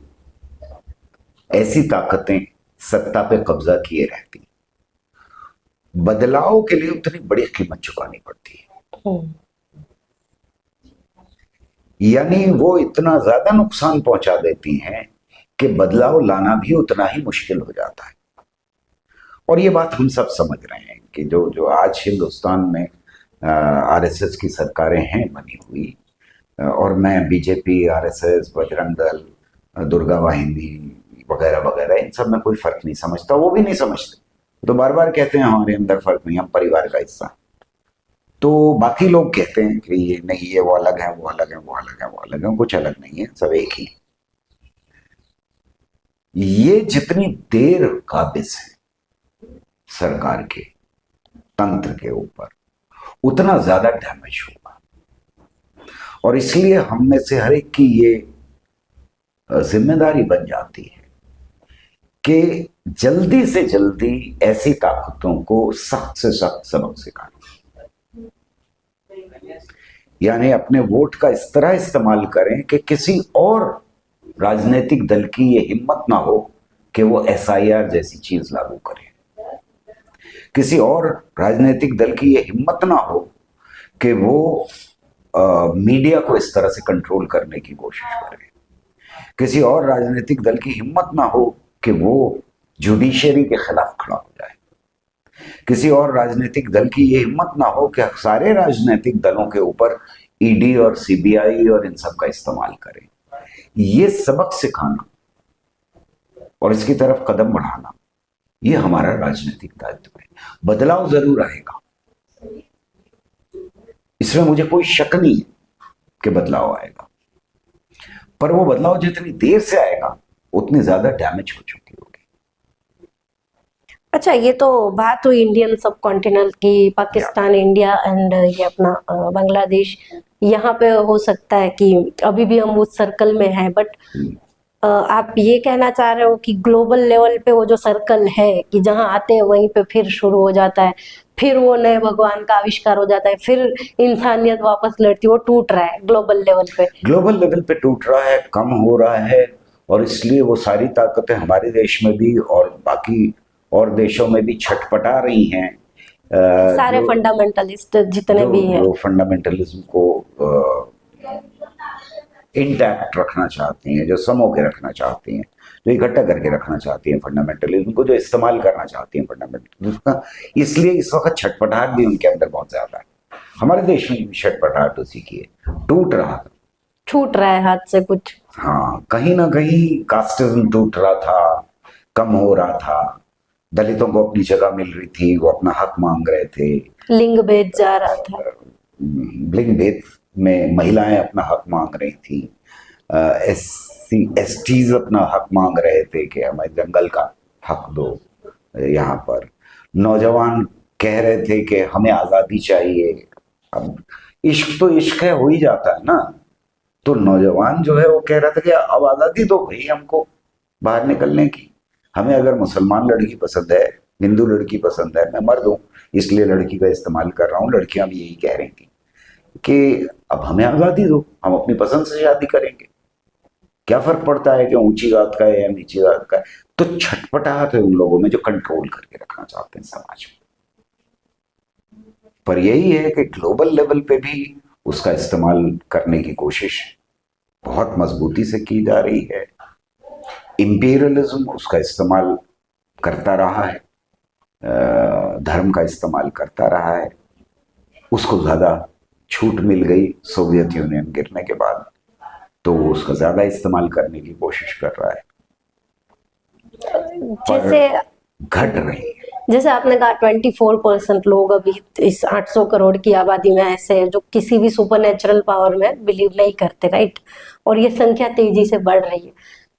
ऐसी ताकतें सत्ता पे कब्जा किए रहती, बदलाव के लिए उतनी बड़ी कीमत चुकानी पड़ती है। यानी वो इतना ज्यादा नुकसान पहुंचा देती हैं कि बदलाव लाना भी उतना ही मुश्किल हो जाता है। और ये बात हम सब समझ रहे हैं कि जो आज हिंदुस्तान में आरएसएस की सरकारें हैं बनी हुई, और मैं बीजेपी, आरएसएस, बजरंग दल, दुर्गा वाहिनी वगैरह वगैरह, इन सब में कोई फर्क नहीं समझता। वो भी नहीं समझते, तो बार बार कहते हैं हमारे अंदर फर्क नहीं, हम परिवार का हिस्सा। तो बाकी लोग कहते हैं कि ये नहीं, ये वो अलग है, वो अलग है, वो अलग है, वो अलग है। कुछ अलग नहीं है, सब एक ही। ये जितनी देर काबिज है सरकार के तंत्र के ऊपर, उतना ज्यादा डैमेज होगा। और इसलिए हम में से हर एक की ये जिम्मेदारी बन जाती है कि जल्दी से जल्दी ऐसी ताकतों को सख्त से सख्त सबक सिखाना, यानी अपने वोट का इस तरह इस्तेमाल करें कि किसी और राजनीतिक दल की ये हिम्मत ना हो कि वो एसआईआर जैसी चीज लागू करे, किसी और राजनीतिक दल की ये हिम्मत ना हो कि वो मीडिया को इस तरह से कंट्रोल करने की कोशिश करे, किसी और राजनीतिक दल की हिम्मत ना हो कि वो जुडिशरी के खिलाफ खड़ा हो जाए, किसी और राजनीतिक दल की ये हिम्मत ना हो कि सारे राजनीतिक दलों के ऊपर ईडी और सीबीआई और इन सब का इस्तेमाल करें। ये सबक सिखाना और इसकी तरफ कदम बढ़ाना, ये हमारा राजनीतिक दायित्व है। बदलाव जरूर आएगा, इसमें मुझे कोई शक नहीं है कि बदलाव आएगा, पर वो बदलाव जितनी देर से आएगा उतनी ज्यादा डैमेज हो चुकी होगी। अच्छा, ये तो बात हुई इंडियन सब कॉन्टिनेंट की, पाकिस्तान, इंडिया एंड ये अपना बांग्लादेश। यहाँ पे हो सकता है कि अभी भी हम उस सर्कल में हैं, बट आप ये कहना चाह रहे हो कि ग्लोबल लेवल पे वो जो सर्कल है कि जहाँ आते हैं वहीं पे फिर शुरू हो जाता है, फिर वो नए भगवान का आविष्कार हो जाता है, फिर इंसानियत वापस लड़ती है, वो टूट रहा है ग्लोबल लेवल पे। ग्लोबल लेवल पे टूट रहा है, कम हो रहा है, और इसलिए वो सारी ताकतें हमारे देश में भी और बाकी और देशों में भी छटपटा रही हैं। सारे फंडामेंटलिस्ट जितने भी हैं, जो फंडामेंटलिज्म को इंटैक्ट रखना चाहती हैं, जो समो के रखना चाहती हैं, जो इकट्ठा करके रखना चाहती हैं फंडामेंटलिज्म को, जो इस्तेमाल करना चाहती हैं फंडामेंटलिज्म का, इसलिए इस वक्त छटपटाहट भी उनके अंदर बहुत ज्यादा है। हमारे देश में भी छटपटाहट उसी की है, टूट रहा था, छूट रहा है हाथ से कुछ। हाँ, कहीं ना कहीं कास्टिज्म टूट रहा था, कम हो रहा था, दलितों को अपनी जगह मिल रही थी, वो अपना हक मांग रहे थे, लिंग भेद जा रहा था, लिंग भेद में महिलाएं अपना हक मांग रही थी, एसटीज अपना हक मांग रहे थे कि हमें जंगल का हक दो। यहाँ पर नौजवान कह रहे थे कि हमें आज़ादी चाहिए। अब इश्क तो इश्क है, हो ही जाता है ना, तो नौजवान जो है वो कह रहा था कि अब आज़ादी दो भाई हमको बाहर निकलने की, हमें अगर मुसलमान लड़की पसंद है, हिंदू लड़की पसंद है, मैं मर्द हूँ इसलिए लड़की का इस्तेमाल कर रहा हूँ, लड़कियां भी यही कह रही थी कि अब हमें आज़ादी दो, हम अपनी पसंद से शादी करेंगे, क्या फर्क पड़ता है कि ऊंची जात का है या नीची जात का है। तो छटपटाहट है उन लोगों में जो कंट्रोल करके रखना चाहते हैं समाज में। पर यही है कि ग्लोबल लेवल पे भी उसका इस्तेमाल करने की कोशिश बहुत मजबूती से की जा रही है। इंपीरियलिज्म उसका इस्तेमाल करता रहा है, धर्म का इस्तेमाल करता रहा है, उसको ज़्यादा छूट मिल गई सोवियत यूनियन गिरने के बाद, तो वो उसका ज़्यादा इस्तेमाल करने की कोशिश कर रहा है, जैसे घट रही है। जैसे आपने कहा 24% लोग अभी इस 800 करोड़ की आबादी में ऐसे हैं जो किसी भी सुपरनेचुरल पावर में बिलीव नहीं करते, राइट, और ये संख्या तेजी से बढ़ रही है।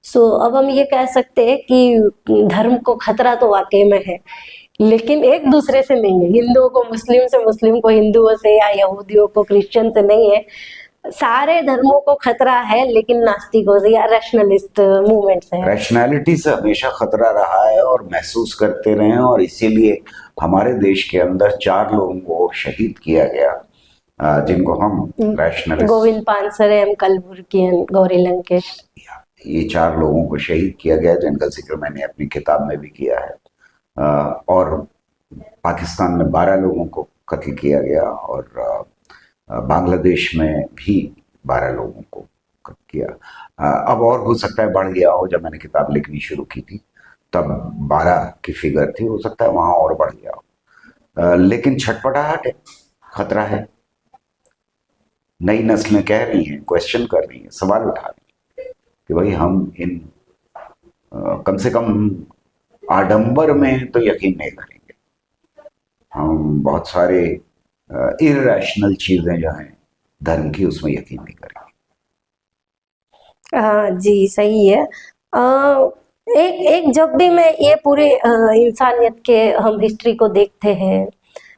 सो अब हम ये कह सकते हैं कि धर्म को खतरा तो वाकई में है, लेकिन एक दूसरे से नहीं है, हिंदुओं को मुस्लिम से, मुस्लिम को हिंदुओं से, या यहूदियों को क्रिश्चियन से नहीं है, सारे धर्मों को खतरा है, लेकिन नास्तिकों से या रैशनलिस्ट मूवमेंट से है। रैशनैलिटी से हमेशा खतरा रहा है और महसूस करते रहे हैं, और इसीलिए हमारे देश के अंदर 4 लोगों को शहीद किया गया जिनको हम रैशनलिस्ट, गोविंद पानसरे, एम कलबुर्गियन, गौरी लंकेश, ये 4 लोगों को शहीद किया गया, जिनका जिक्र मैंने अपनी किताब में भी किया है। और पाकिस्तान में 12 लोगों को कत्ल किया गया, और बांग्लादेश में भी 12 लोगों को कत्ल किया। अब और हो सकता है बढ़ गया हो, जब मैंने किताब लिखनी शुरू की थी तब 12 की फिगर थी, हो सकता है वहाँ और बढ़ गया हो, लेकिन छटपटाहट है, खतरा है। नई नस्लें कह रही हैं, क्वेश्चन कर रही हैं, सवाल उठा रही हैं कि भाई हम इन कम से कम आडंबर में तो यकीन नहीं करेंगे, हम बहुत सारे इरैशनल चीजें जो हैं धर्म की, उसमें यकीन नहीं करेंगे। हाँ जी, सही है। एक जब भी मैं ये पूरे इंसानियत के हम हिस्ट्री को देखते हैं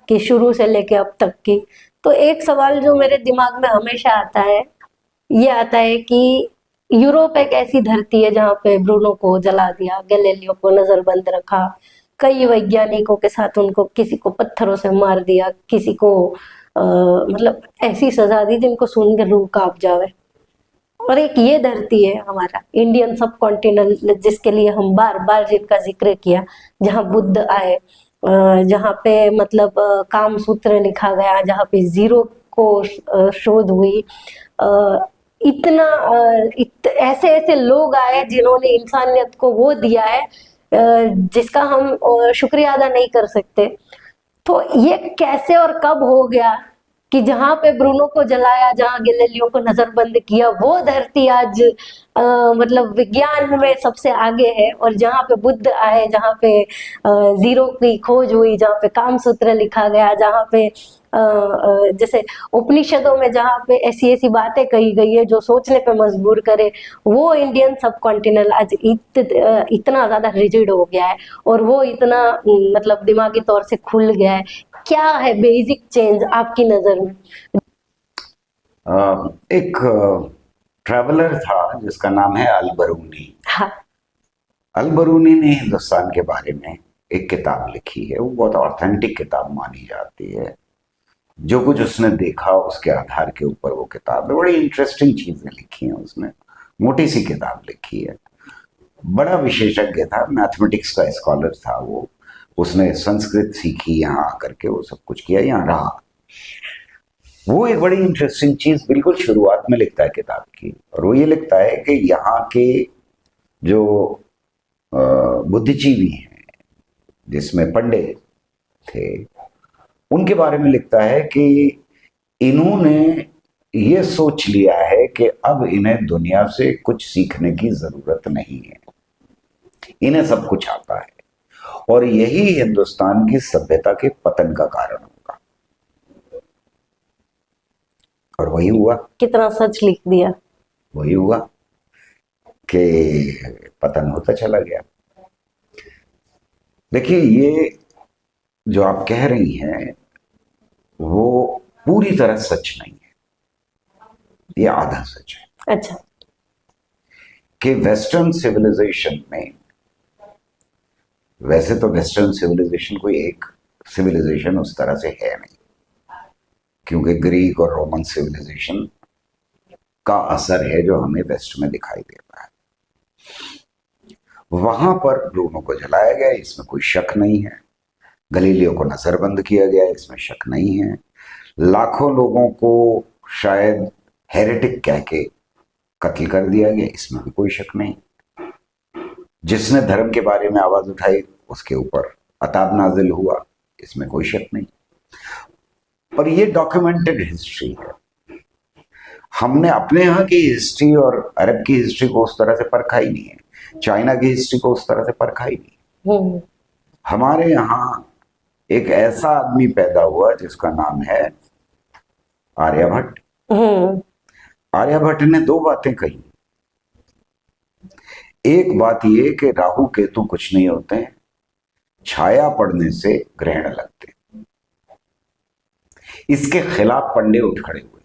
कि शुरू से लेके अब तक की, तो एक सवाल जो मेरे दिमाग में हमेशा आता है, ये आता है कि यूरोप एक ऐसी धरती है जहाँ पे ब्रूनो को जला दिया, गैलीलियो को नजरबंद रखा, कई वैज्ञानिकों के साथ उनको किसी को पत्थरों से मार दिया, किसी को मतलब ऐसी सजा दी जिनको सुन के रूह कांप जावे। और एक ये धरती है हमारा इंडियन सब कॉन्टिनेंट, जिसके लिए हम बार बार जिनका जिक्र किया, जहाँ बुद्ध आए, जहाँ पे मतलब काम सूत्र लिखा गया, जहाँ पे जीरो को शोध हुई। ऐसे ऐसे लोग आए जिन्होंने इंसानियत को वो दिया है जिसका हम शुक्रिया अदा नहीं कर सकते। तो ये कैसे और कब हो गया कि जहां पे ब्रूनो को जलाया, जहां गैलीलियो को नजरबंद किया, वो धरती आज मतलब विज्ञान में सबसे आगे है। और जहां पे बुद्ध आए, जहां पे जीरो की खोज हुई, जहां पे कामसूत्र लिखा गया, जहां पे जैसे उपनिषदों में जहाँ पे ऐसी ऐसी बातें कही गई है जो सोचने पे मजबूर करे, वो इंडियन सब कॉन्टिनेंट आज इतना ज्यादा रिजिड हो गया है और वो इतना मतलब दिमागी तौर से खुल गया है। क्या है बेसिक चेंज आपकी नजर में? एक ट्रैवलर था जिसका नाम है अल-बरूनी। हाँ। अल-बरूनी ने हिंदुस्तान के बारे में एक किताब लिखी है, वो बहुत ऑथेंटिक किताब मानी जाती है। जो कुछ उसने देखा उसके आधार के ऊपर वो किताब है, बड़ी इंटरेस्टिंग चीजें लिखी हैं उसने, मोटी सी किताब लिखी है। बड़ा विशेषज्ञ था, मैथमेटिक्स का स्कॉलर था वो। उसने संस्कृत सीखी, यहाँ आकर के वो सब कुछ किया, यहाँ रहा। वो एक बड़ी इंटरेस्टिंग चीज बिल्कुल शुरुआत में लिखता है किताब की, और वो ये लिखता है कि यहाँ के जो बुद्धिजीवी हैं, जिसमें पंडित थे, उनके बारे में लिखता है कि इन्होंने ये सोच लिया है कि अब इन्हें दुनिया से कुछ सीखने की जरूरत नहीं है, इन्हें सब कुछ आता है, और यही हिंदुस्तान की सभ्यता के पतन का कारण होगा। और वही हुआ। कितना सच लिख दिया। वही हुआ कि पतन होता चला गया। देखिए, ये जो आप कह रही हैं वो पूरी तरह सच नहीं है, ये आधा सच है। अच्छा। कि वेस्टर्न सिविलाइजेशन में, वैसे तो वेस्टर्न सिविलाइजेशन कोई एक सिविलाइजेशन उस तरह से है नहीं, क्योंकि ग्रीक और रोमन सिविलाइजेशन का असर है जो हमें वेस्ट में दिखाई देता है। वहां पर ब्रूनो को जलाया गया, इसमें कोई शक नहीं है। गलीलियो को नजरबंद किया गया, इसमें शक नहीं है। लाखों लोगों को शायद हेरेटिक कह के कत्ल कर दिया गया, इसमें भी कोई शक नहीं। जिसने धर्म के बारे में आवाज उठाई उसके ऊपर अताब नाजिल हुआ, इसमें कोई शक नहीं। पर ये डॉक्यूमेंटेड हिस्ट्री है। हमने अपने यहाँ की हिस्ट्री और अरब की हिस्ट्री को उस तरह से परखा ही नहीं है, चाइना की हिस्ट्री को उस तरह से परखा ही नहीं। हमारे यहाँ एक ऐसा आदमी पैदा हुआ जिसका नाम है आर्यभट्ट। आर्यभट्ट ने दो बातें कही। एक बात यह कि राहु केतु कुछ नहीं होते हैं, छाया पड़ने से ग्रहण लगते। इसके खिलाफ पंडे उठ खड़े हुए।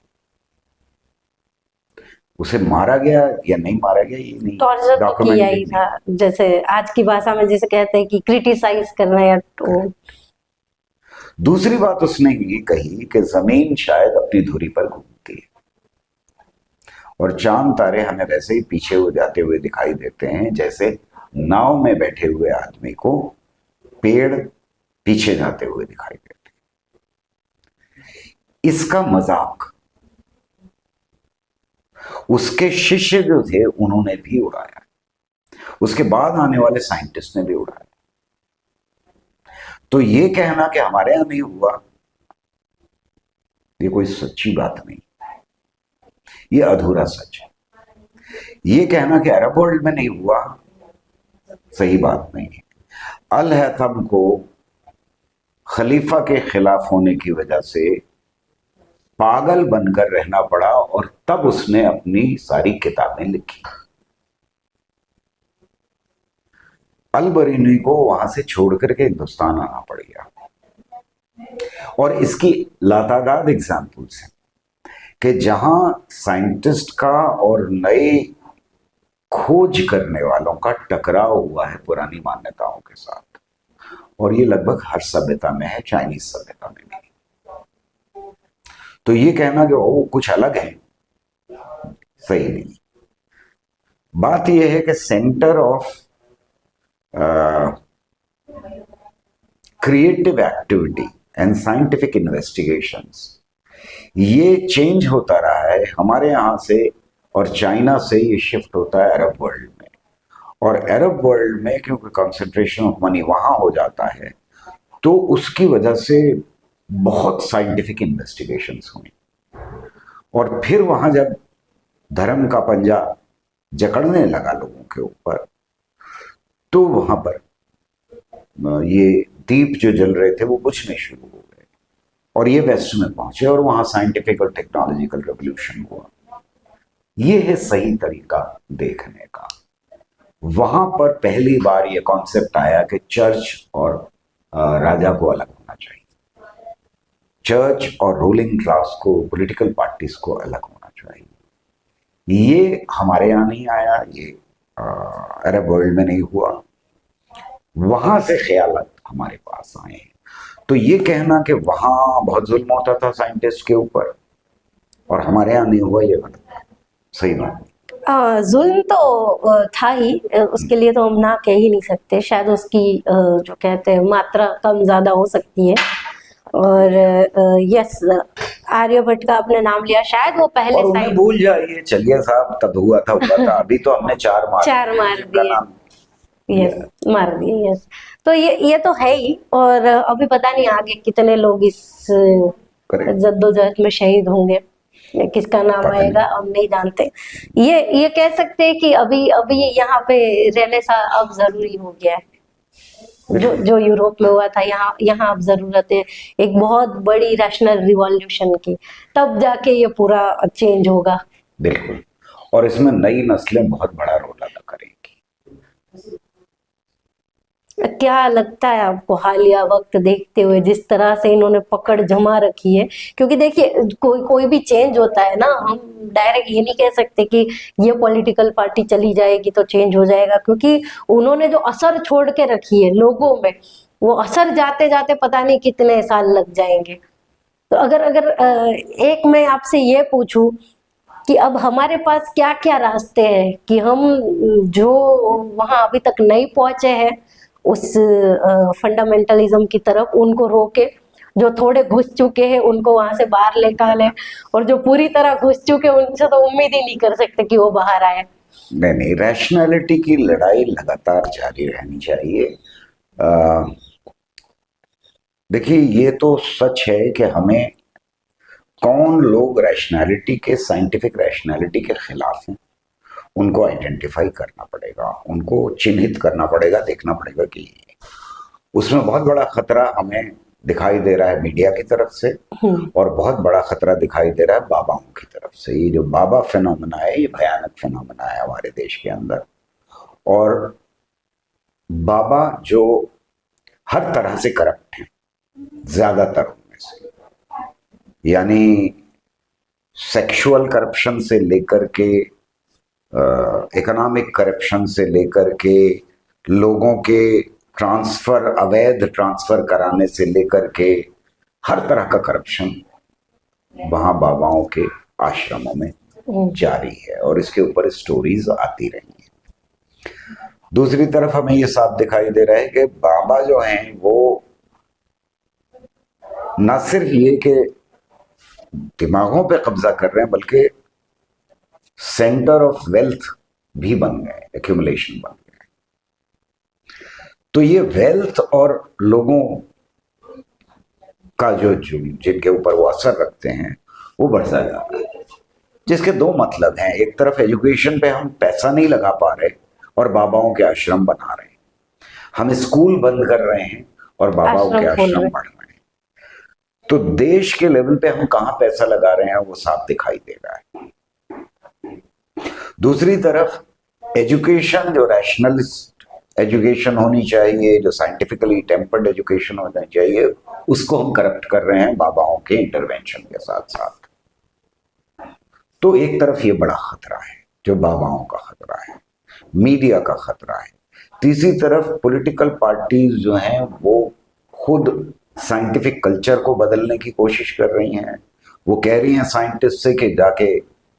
उसे मारा गया या नहीं मारा गया ये नहीं तो किया ही था, जैसे आज की भाषा में जैसे कहते हैं कि क्रिटिसाइज करना या तो। दूसरी बात उसने ये कही कि जमीन शायद अपनी धुरी पर घूमती है और चांद तारे हमें वैसे ही पीछे हो जाते हुए दिखाई देते हैं जैसे नाव में बैठे हुए आदमी को पेड़ पीछे जाते हुए दिखाई देते हैं। इसका मजाक उसके शिष्य जो थे उन्होंने भी उड़ाया, उसके बाद आने वाले साइंटिस्ट ने भी उड़ाया। तो ये कहना कि हमारे यहां नहीं हुआ, ये कोई सच्ची बात नहीं, ये अधूरा सच है। ये कहना कि अरब वर्ल्ड में नहीं हुआ, सही बात नहीं है। अल हैथम को खलीफा के खिलाफ होने की वजह से पागल बनकर रहना पड़ा और तब उसने अपनी सारी किताबें लिखी। अल-बरूनी को वहां से छोड़ करके हिंदुस्तान आना पड़ गया। और इसकी लातादाद एग्जाम्पल्स हैं कि जहां साइंटिस्ट का और नए खोज करने वालों का टकराव हुआ है पुरानी मान्यताओं के साथ, और ये लगभग हर सभ्यता में है, चाइनीज सभ्यता में भी। तो ये कहना कि वो कुछ अलग है, सही नहीं। बात यह है कि centre of creative activity and scientific investigations ये चेंज होता रहा है हमारे यहां से, और चाइना से ये शिफ्ट होता है अरब वर्ल्ड में। और अरब वर्ल्ड में क्योंकि कंसंट्रेशन ऑफ मनी वहां हो जाता है, तो उसकी वजह से बहुत साइंटिफिक इन्वेस्टिगेशंस हुई। और फिर वहां जब धर्म का पंजा जकड़ने लगा लोगों के ऊपर, तो वहां पर ये दीप जो जल रहे थे वो बुझने शुरू हो गए, और ये वेस्ट में पहुंचे, और वहां साइंटिफिक और टेक्नोलॉजिकल रेवोल्यूशन हुआ। ये है सही तरीका देखने का। वहां पर पहली बार ये कॉन्सेप्ट आया कि चर्च और राजा को अलग होना चाहिए, चर्च और रूलिंग क्लास को, पॉलिटिकल पार्टीज को अलग होना चाहिए। ये हमारे यहाँ नहीं आया, ये अरब वर्ल्ड में नहीं हुआ, वहां से ख्यालात हमारे पास आए हैं। तो ये कहना कि वहां बहुत जुल्म होता था साइंटिस्ट के ऊपर और हमारे यहाँ नहीं हुआ, ये गलत है, सही बात नहीं। जुल्म तो था ही, उसके लिए तो हम ना कह ही नहीं सकते। शायद उसकी जो कहते हैं मात्रा कम ज्यादा हो सकती है। और यस, आर्यभट्ट का आपने नाम लिया, शायद वो पहले और उन्हें भूल जाइए, चलिए साहब तब हुआ था अभी तो हमने चार मार दिए। यस, मार दिए। यस, तो ये तो है ही। और अभी पता नहीं आगे कितने लोग इस जद्दोजहद में शहीद होंगे, किसका नाम आएगा हम नहीं जानते। ये कह सकते हैं कि अभी यहाँ पे रहने सा अब जरूरी हो गया है। जो यूरोप में हुआ था, यहाँ अब जरूरत है एक बहुत बड़ी रैशनल रिवॉल्यूशन की, तब जाके ये पूरा चेंज होगा। बिल्कुल, और इसमें नई नस्लें बहुत बड़ा रोल अदा करेंगी। क्या लगता है आपको हालिया वक्त देखते हुए, जिस तरह से इन्होंने पकड़ जमा रखी है? क्योंकि देखिए कोई भी चेंज होता है ना, हम डायरेक्ट ये नहीं कह सकते कि ये पॉलिटिकल पार्टी चली जाएगी तो चेंज हो जाएगा, क्योंकि उन्होंने जो असर छोड़ के रखी है लोगों में, वो असर जाते जाते पता नहीं कितने साल लग जाएंगे। तो अगर एक मैं आपसे ये पूछूं कि अब हमारे पास क्या क्या रास्ते हैं कि हम जो वहां अभी तक नहीं पहुंचे हैं उस फंडामेंटलिज्म की तरफ, उनको रोके, जो थोड़े घुस चुके हैं उनको वहां से बाहर निकाले, और जो पूरी तरह घुस चुके हैं उनसे तो उम्मीद ही नहीं कर सकते कि वो बाहर आए। नहीं, रैशनैलिटी की लड़ाई लगातार जारी रहनी चाहिए। देखिए, ये तो सच है कि हमें कौन लोग रैशनैलिटी के, साइंटिफिक रैशनैलिटी के खिलाफ हैं, उनको आइडेंटिफाई करना पड़ेगा, उनको चिन्हित करना पड़ेगा, देखना पड़ेगा कि उसमें बहुत बड़ा खतरा हमें दिखाई दे रहा है मीडिया की तरफ से, और बहुत बड़ा खतरा दिखाई दे रहा है बाबाओं की तरफ से। ये जो बाबा फिनोमेना है, ये भयानक फिनोमेना है हमारे देश के अंदर। और बाबा जो हर तरह से करप्ट हैं, ज्यादातर उनमें से, यानी सेक्सुअल करप्शन से लेकर के इकोनॉमिक करप्शन से लेकर के लोगों के ट्रांसफर, अवैध ट्रांसफर कराने से लेकर के हर तरह का करप्शन वहां बाबाओं के आश्रमों में जारी है, और इसके ऊपर स्टोरीज आती रही हैं। दूसरी तरफ हमें ये साफ दिखाई दे रहा है कि बाबा जो हैं वो न सिर्फ ये कि दिमागों पे कब्जा कर रहे हैं, बल्कि सेंटर ऑफ वेल्थ भी बन गए, एक्यूमुलेशन बन गए। तो ये वेल्थ और लोगों का जो जिनके ऊपर वो असर रखते हैं वो बढ़ता जा रहा है, जिसके दो मतलब हैं। एक तरफ एजुकेशन पे हम पैसा नहीं लगा पा रहे और बाबाओं के आश्रम बना रहे हैं, हम स्कूल बंद कर रहे हैं और बाबाओं के आश्रम बढ़ रहे हैं। तो देश के लेवल पे हम कहाँ पैसा लगा रहे हैं वो साफ दिखाई दे रहा है। दूसरी तरफ एजुकेशन, जो रैशनलिस्ट एजुकेशन होनी चाहिए, जो साइंटिफिकली टेम्पर्ड एजुकेशन होना चाहिए, उसको हम करप्ट कर रहे हैं बाबाओं के इंटरवेंशन के साथ साथ। तो एक तरफ ये बड़ा खतरा है जो बाबाओं का खतरा है, मीडिया का खतरा है। तीसरी तरफ पॉलिटिकल पार्टीज जो हैं वो खुद साइंटिफिक कल्चर को बदलने की कोशिश कर रही हैं। वो कह रही हैं साइंटिस्ट से कि जाके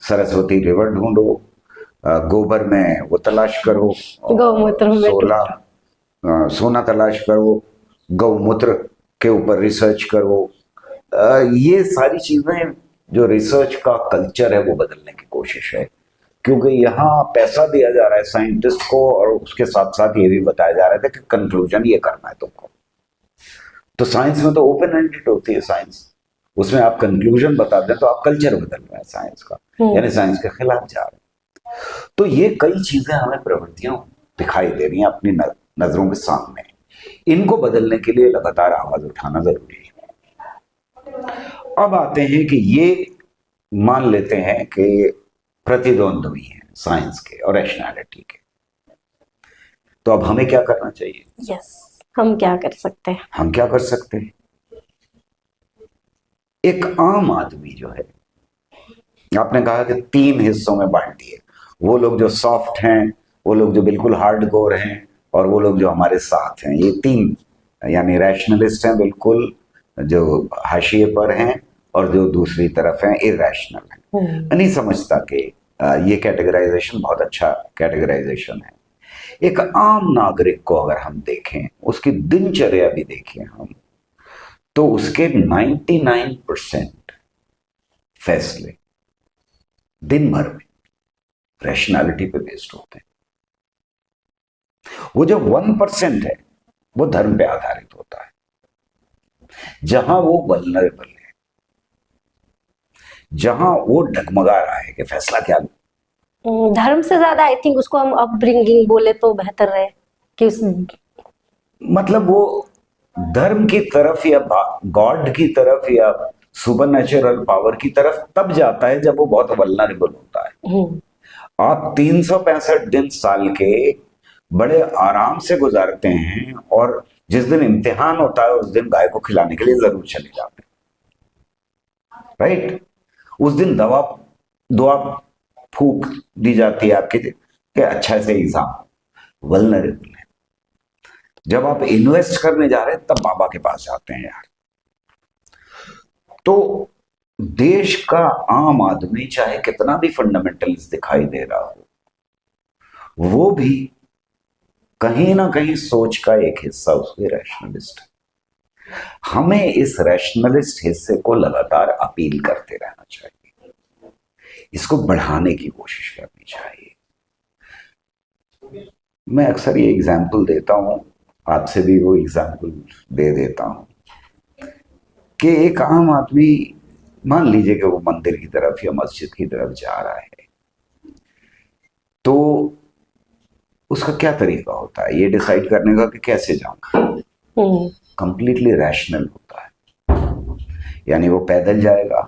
सरस्वती रिवर ढूंढो, गोबर में वो तलाश करो, गौमूत्र में सोना तलाश करो, गौमूत्र के ऊपर रिसर्च करो। ये सारी चीजें जो रिसर्च का कल्चर है वो बदलने की कोशिश है, क्योंकि यहाँ पैसा दिया जा रहा है साइंटिस्ट को और उसके साथ साथ ये भी बताया जा रहा था कि कंक्लूजन ये करना है तुमको। तो साइंस में तो ओपन एंडेड होती है साइंस, उसमें आप कंक्लूजन बता दें तो आप कल्चर बदल रहे हैं साइंस का, यानी साइंस के खिलाफ जा रहे हैं। तो ये कई चीजें हमें प्रवृत्तियां दिखाई दे रही हैं अपनी नजरों के सामने। इनको बदलने के लिए लगातार आवाज उठाना जरूरी है। अब आते हैं कि ये मान लेते हैं कि प्रतिद्वंद भी हैं साइंस के और रैशनैलिटी के, तो अब हमें क्या करना चाहिए? यस, हम क्या कर सकते हैं? हम क्या कर सकते हैं? एक आम आदमी जो है, आपने कहा कि 3 हिस्सों में बांट दिए, वो लोग जो सॉफ्ट हैं, वो लोग जो बिल्कुल हार्डकोर हैं, और वो लोग जो हमारे साथ हैं। ये 3 यानी रैशनलिस्ट हैं बिल्कुल जो हाशिए पर हैं, और जो दूसरी तरफ हैं इरैशनल हैं। नहीं समझता कि ये कैटेगराइजेशन बहुत अच्छा कैटेगराइजेशन है। एक आम नागरिक को अगर हम देखें, उसकी दिनचर्या भी देखें हम, तो उसके 99% फैसले दिन भर में रैशनैलिटी पे बेस्ड होते हैं। वो जो 1% है वो धर्म पे आधारित होता है, जहां वो वल्नरेबल है, जहां वो डगमगा रहा है कि फैसला क्या लूं। धर्म से ज्यादा आई थिंक उसको हम अपब्रिंगिंग बोले तो बेहतर रहे कि उस मतलब वो धर्म की तरफ या गॉड की तरफ या सुपरनेचुरल पावर की तरफ तब जाता है जब वो बहुत वल्नरेबल होता है। आप 365 दिन साल के बड़े आराम से गुजारते हैं, और जिस दिन इम्तिहान होता है उस दिन गाय को खिलाने के लिए जरूर चले जाते हैं, राइट? उस दिन दुआ फूक दी जाती है आपके कि अच्छा से एग्जाम। वल्नरेबल है। जब आप इन्वेस्ट करने जा रहे हैं तब बाबा के पास जाते हैं यार। तो देश का आम आदमी चाहे कितना भी फंडामेंटलिस्ट दिखाई दे रहा हो, वो भी कहीं ना कहीं सोच का एक हिस्सा उसके रैशनलिस्ट है। हमें इस रैशनलिस्ट हिस्से को लगातार अपील करते रहना चाहिए, इसको बढ़ाने की कोशिश करनी चाहिए। मैं अक्सर ये एग्जाम्पल देता हूं, आपसे भी वो एग्जाम्पल दे देता हूं कि एक आम आदमी, मान लीजिए कि वो मंदिर की तरफ या मस्जिद की तरफ जा रहा है, तो उसका क्या तरीका होता है ये डिसाइड करने का कि कैसे जाऊंगा? कंप्लीटली रैशनल होता है। यानी वो पैदल जाएगा,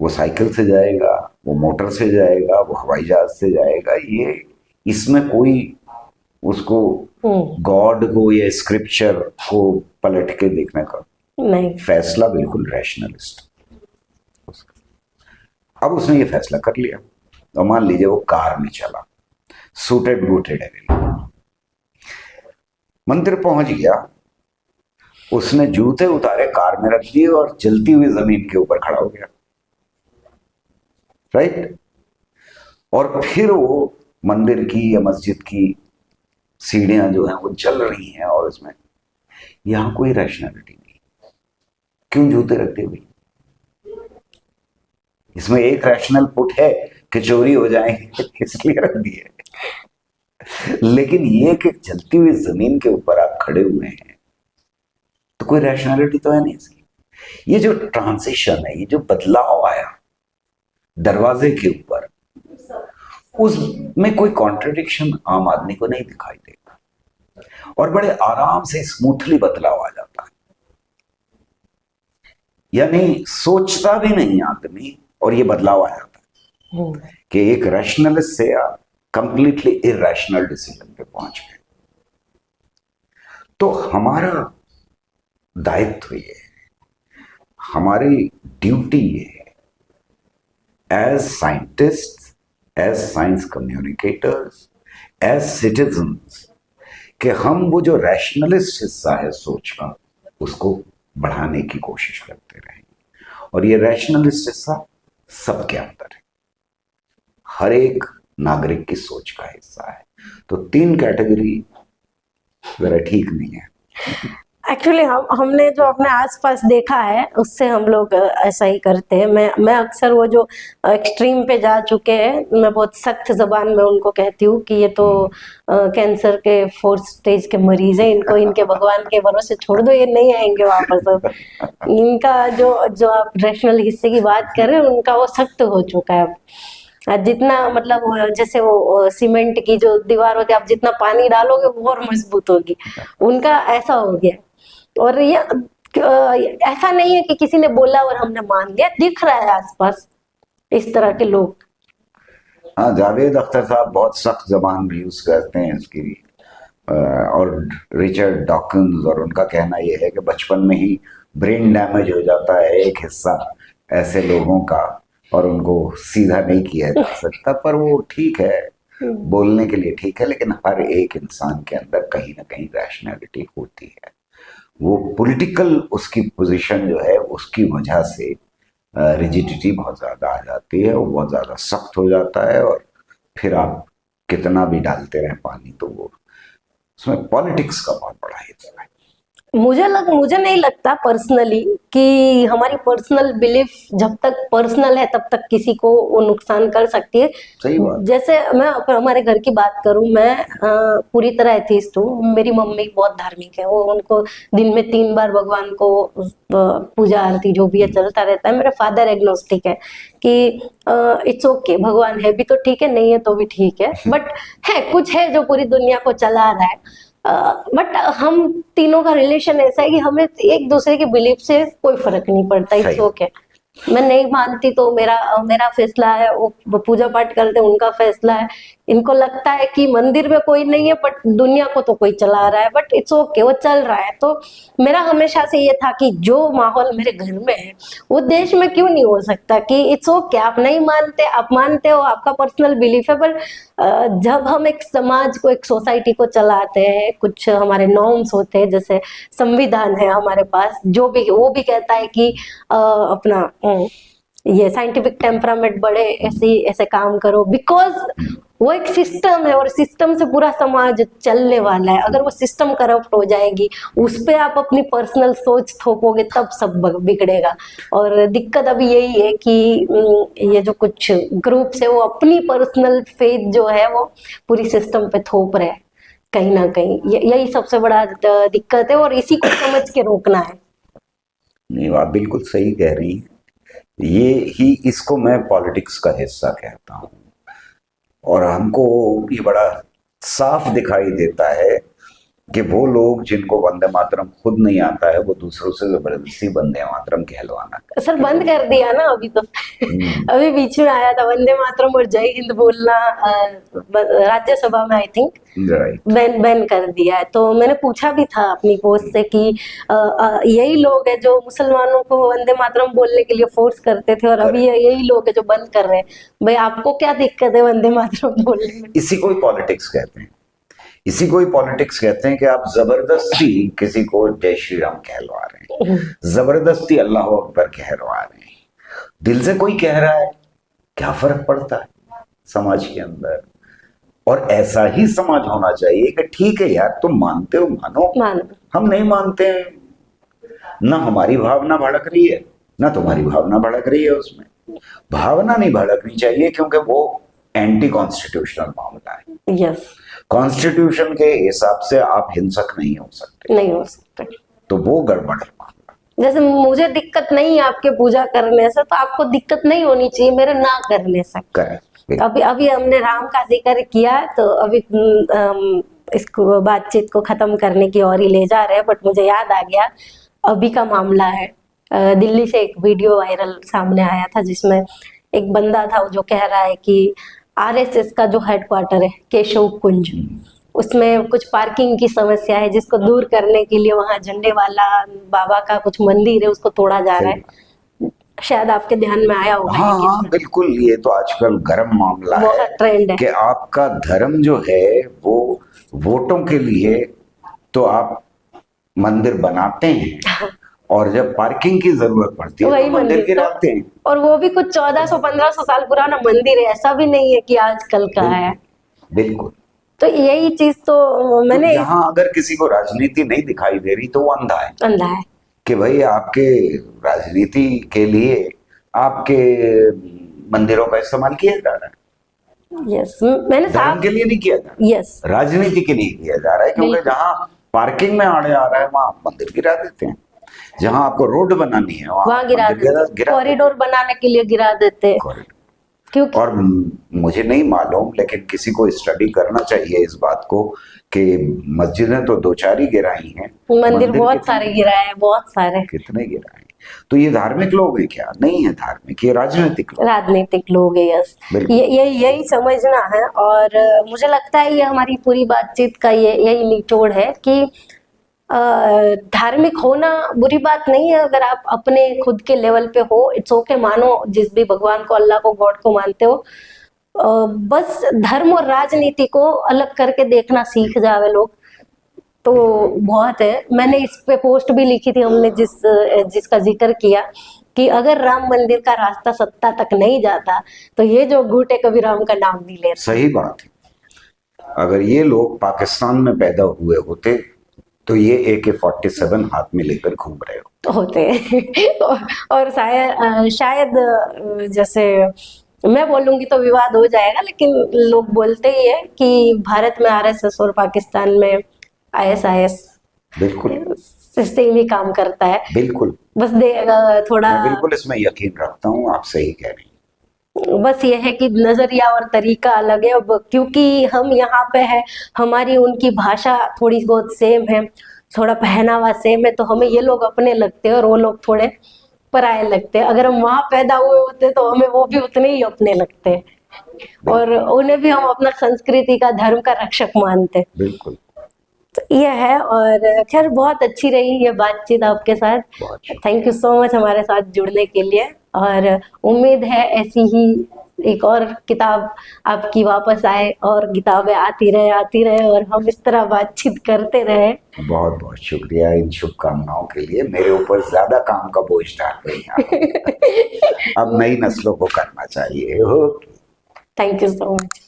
वो साइकिल से जाएगा, वो मोटर से जाएगा, वो हवाई जहाज से जाएगा। ये इसमें कोई उसको गॉड को या स्क्रिप्चर को पलट के देखने का नहीं, फैसला बिल्कुल रैशनलिस्ट। अब उसने ये फैसला कर लिया, और मान लीजिए वो कार में चला, सूटेड बूटेड है, मंदिर पहुंच गया, उसने जूते उतारे, कार में रख दिए और चलती हुई जमीन के ऊपर खड़ा हो गया, राइट? और फिर वो मंदिर की या मस्जिद की सीढ़ियां जो हैं वो चल रही हैं, और इसमें यहां कोई रैशनैलिटी नहीं। क्यों जूते रखते हुए? इसमें एक रैशनल पुट है कि चोरी हो जाएंगे इसलिए रख दिए, लेकिन ये कि चलती हुई जमीन के ऊपर आप खड़े हुए हैं तो कोई रैशनैलिटी तो है नहीं इसकी। ये जो ट्रांजिशन है, ये जो बदलाव आया दरवाजे के ऊपर, उसमें कोई कॉन्ट्रडिक्शन आम आदमी को नहीं दिखाई देता, और बड़े आराम से स्मूथली बदलाव आ जाता है। यानी सोचता भी नहीं आदमी, और ये बदलाव आ जाता है कि एक रैशनलिस्ट से कंप्लीटली इरैशनल डिसीजन पे पहुंच गए। तो हमारा दायित्व ये है, हमारी ड्यूटी ये है as scientists, as science communicators, as citizens, कि हम वो जो रैशनलिस्ट हिस्सा है सोच का उसको बढ़ाने की कोशिश करते रहें। और ये रैशनलिस्ट हिस्सा सबके अंदर है, हर एक नागरिक की सोच का हिस्सा है। तो 3 कैटेगरी जरा ठीक नहीं है। एक्चुअली हमने जो अपने आसपास देखा है उससे हम लोग ऐसा ही करते हैं। मैं अक्सर वो जो एक्सट्रीम पे जा चुके हैं, मैं बहुत सख्त जबान में उनको कहती हूँ कि ये तो कैंसर के 4th स्टेज के मरीज हैं, इनको इनके भगवान के भरोसे छोड़ दो, ये नहीं आएंगे वापस। अब इनका जो जो आप रैशनल हिस्से की बात कर रहे हैं उनका वो सख्त हो चुका है अब। जितना मतलब जैसे वो सीमेंट की जो दीवार होती है, आप जितना पानी डालोगे वो और मजबूत होगी, उनका ऐसा हो गया। और ये ऐसा नहीं है कि किसी ने बोला और हमने मान लिया, दिख रहा है आसपास इस तरह के लोग। हाँ, जावेद अख्तर साहब बहुत सख्त जबान यूज करते हैं इसकी। और रिचर्ड डॉकिंस, और उनका कहना यह है कि बचपन में ही ब्रेन डैमेज हो जाता है एक हिस्सा ऐसे लोगों का, और उनको सीधा नहीं किया जा सकता। पर वो ठीक है, बोलने के लिए ठीक है, लेकिन हर एक इंसान के अंदर कहीं ना कहीं रैशनैलिटी होती है। वो पॉलिटिकल उसकी पोजीशन जो है उसकी वजह से रिजिडिटी बहुत ज़्यादा आ जाती है, वो बहुत ज़्यादा सख्त हो जाता है, और फिर आप कितना भी डालते रहे पानी तो वो उसमें पॉलिटिक्स का बहुत बड़ा हिस्सा है। मुझे नहीं लगता पर्सनली कि हमारी पर्सनल बिलीफ जब तक पर्सनल है तब तक किसी को वो नुकसान कर सकती है। सही बात। जैसे मैं हमारे घर की बात करूं, मैं पूरी तरह एथीस्ट हूँ। मेरी मम्मी बहुत धार्मिक है, वो उनको दिन में 3 बार भगवान को पूजा आरती जो भी है चलता रहता है। मेरे फादर एग्नोस्टिक है कि इट्स ओके, भगवान है भी तो ठीक है, नहीं है तो भी ठीक है, बट है कुछ है जो पूरी दुनिया को चला रहा है। बट हम तीनों का रिलेशन ऐसा है कि हमें एक दूसरे के बिलीफ से कोई फर्क नहीं पड़ता। इट्स ओके, मैं नहीं मानती तो मेरा फैसला है, वो पूजा पाठ करते हैं उनका फैसला है। इनको लगता है कि मंदिर में कोई नहीं है बट दुनिया को तो कोई चला रहा है, बट इट्स ओके, वो चल रहा है। तो मेरा हमेशा से ये था कि जो माहौल मेरे घर में है वो देश में क्यों नहीं हो सकता। कि इट्स ओके, आप नहीं मानते, आप मानते हो, आपका पर्सनल बिलीफ है, पर जब हम एक समाज को, एक सोसाइटी को चलाते हैं, कुछ हमारे नॉर्म्स होते हैं, जैसे संविधान है हमारे पास, जो भी वो भी कहता है कि अपना ये साइंटिफिक टेम्परामेंट बढ़े, ऐसे काम करो, बिकॉज वो एक सिस्टम है और सिस्टम से पूरा समाज चलने वाला है। अगर वो सिस्टम करप्ट हो जाएगी, उस पे आप अपनी पर्सनल सोच थोपोगे, तब सब बिगड़ेगा। और दिक्कत अभी यही है कि ये जो कुछ ग्रुप्स है वो अपनी पर्सनल फेथ जो है वो पूरी सिस्टम पे थोप रहे हैं कहीं ना कहीं। यही सबसे बड़ा दिक्कत है और इसी को समझ के रोकना है। नहीं, आप बिल्कुल सही कह रही हैं। ये ही इसको मैं पॉलिटिक्स का हिस्सा कहता हूँ, और हमको ये बड़ा साफ दिखाई देता है कि वो लोग जिनको वंदे मातरम खुद नहीं आता है वो दूसरों से जबरदस्ती वंदे मातरम कहलवाना। सर बंद कर दिया ना अभी तो। अभी बीच में आया था वंदे मातरम और जय हिंद बोलना, राज्यसभा में आई थिंक बैन कर दिया है। तो मैंने पूछा भी था अपनी पोस्ट से कि यही लोग हैं जो मुसलमानों को वंदे मातरम बोलने के लिए फोर्स करते थे, और अभी यही लोग हैं जो बंद कर रहे हैं। भाई आपको क्या दिक्कत है वंदे मातरम बोलने में? इसी को ही पॉलिटिक्स कहते हैं। इसी को ही पॉलिटिक्स कहते हैं कि आप जबरदस्ती किसी को जय श्री राम कहलवा रहे हैं, जबरदस्ती अल्लाह अकबर कहलवा रहे हैं। दिल से कोई कह रहा है, क्या फर्क पड़ता है समाज के अंदर। और ऐसा ही समाज होना चाहिए कि ठीक है यार, तुम मानते हो मानो, हम नहीं मानते हैं, ना हमारी भावना भड़क रही है ना तुम्हारी भावना भड़क रही है। उसमें भावना नहीं भड़कनी चाहिए, क्योंकि वो एंटी कॉन्स्टिट्यूशनल मामला है। यस, कॉन्स्टिट्यूशन के हिसाब से आप हिंसक नहीं हो सकते, तो वो गड़बड़ है मामला। जैसे मुझे दिक्कत नहीं है आपके पूजा करने से, तो आपको दिक्कत नहीं होनी चाहिए मेरे ना करने से। अभी हमने राम का जिक्र किया, तो अभी इसको बातचीत को खत्म करने की ओर ही ले जा रहे हैं, बट मुझे याद आ गया अभी का मामला है। दिल्ली से एक वीडियो वायरल सामने आया था जिसमें एक बंदा था जो कह रहा है कि आरएसएस का जो हेडक्वार्टर है केशव कुंज, उसमें कुछ पार्किंग की समस्या है, जिसको दूर करने के लिए वहां झंडे वाला बाबा का कुछ मंदिर है उसको तोड़ा जा रहा है। शायद आपके ध्यान में आया होगा हाँ ये हाँ किस्सा। बिल्कुल, ये तो आजकल गर्म मामला है बहुत ट्रेंड है। कि आपका धर्म जो है वो वोटों के लिए तो आप मंदिर बनाते हैं और जब पार्किंग की जरूरत पड़ती है वही तो मंदिर मंदिर गिराते हैं। और वो भी कुछ 1400-1500 साल पुराना मंदिर है, ऐसा भी नहीं है कि आजकल का है। बिल्कुल। तो यही चीज तो तो मैंने यहाँ अगर किसी को राजनीति नहीं दिखाई दे रही तो वो अंधा है अंधा है। कि भाई आपके राजनीति के लिए आपके मंदिरों का इस्तेमाल किया जा रहा है, यस, मैंने धर्म साफ, के लिए नहीं किया जा रहा, यस राजनीति के लिए किया जा रहा है। क्योंकि बिल्कुल। जहाँ पार्किंग में आड़े आ रहा है वहां आप मंदिर गिरा देते हैं, जहां आपको रोड बनानी है वहां गिरा मंदिर गिरा देते, कॉरिडोर बनाने के लिए गिरा देते, कॉरिडोर। क्योंकि और मुझे नहीं मालूम लेकिन किसी को स्टडी करना चाहिए इस बात को कि मस्जिदें तो दो चार ही गिराई हैं, मंदिर बहुत कितने सारे गिराए हैं, बहुत सारे कितने गिराए हैं। तो ये धार्मिक लोग हैं क्या? नहीं है धार्मिक, ये राजनीतिक लोग। राजनीतिक लोग हैं। यस, बिल्कुल। ये यही समझना है। और मुझे लगता है ये हमारी पूरी बातचीत का यही निचोड़ है कि धार्मिक होना बुरी बात नहीं है अगर आप अपने खुद के लेवल पे हो। इट्स ओके, मानो जिस भी भगवान को, अल्लाह को, गॉड को मानते हो। बस धर्म और राजनीति को अलग करके देखना सीख जावे लोग तो बहुत है। मैंने इस पे पोस्ट भी लिखी थी हमने जिसका जिक्र किया कि अगर राम मंदिर का रास्ता सत्ता तक नहीं जाता तो ये जो घूटे कभी राम का नाम नहीं लेते। सही बात है। अगर ये लोग पाकिस्तान में पैदा हुए होते तो ये AK-47 हाथ में लेकर घूम रहे हो होते और शायद जैसे मैं बोलूंगी तो विवाद हो जाएगा, लेकिन लोग बोलते ही है कि भारत में RSS और पाकिस्तान में ISIS बिल्कुल सेम ही काम करता है। बिल्कुल। बस थोड़ा मैं बिल्कुल इसमें यकीन रखता हूँ, आप सही कह रही हैं। बस ये है कि नजरिया और तरीका अलग है। अब क्योंकि हम यहाँ पे है, हमारी उनकी भाषा थोड़ी बहुत सेम है, थोड़ा पहनावा सेम है, तो हमें ये लोग अपने लगते हैं और वो लोग थोड़े पराये लगते हैं। अगर हम वहां पैदा हुए होते तो हमें वो भी उतने ही अपने लगते हैं और उन्हें भी हम अपना संस्कृति का, धर्म का रक्षक मानते। बिल्कुल। तो ये है। और खैर बहुत अच्छी रही ये बातचीत आपके साथ। थैंक यू सो मच हमारे साथ जुड़ने के लिए। और उम्मीद है ऐसी ही एक और किताब आपकी वापस आए और किताबें आती रहे और हम इस तरह बातचीत करते रहे। बहुत बहुत शुक्रिया इन शुभकामनाओं के लिए। मेरे ऊपर ज्यादा काम का बोझ डाल रही हैं। अब नई नस्लों को करना चाहिए। Thank you so much.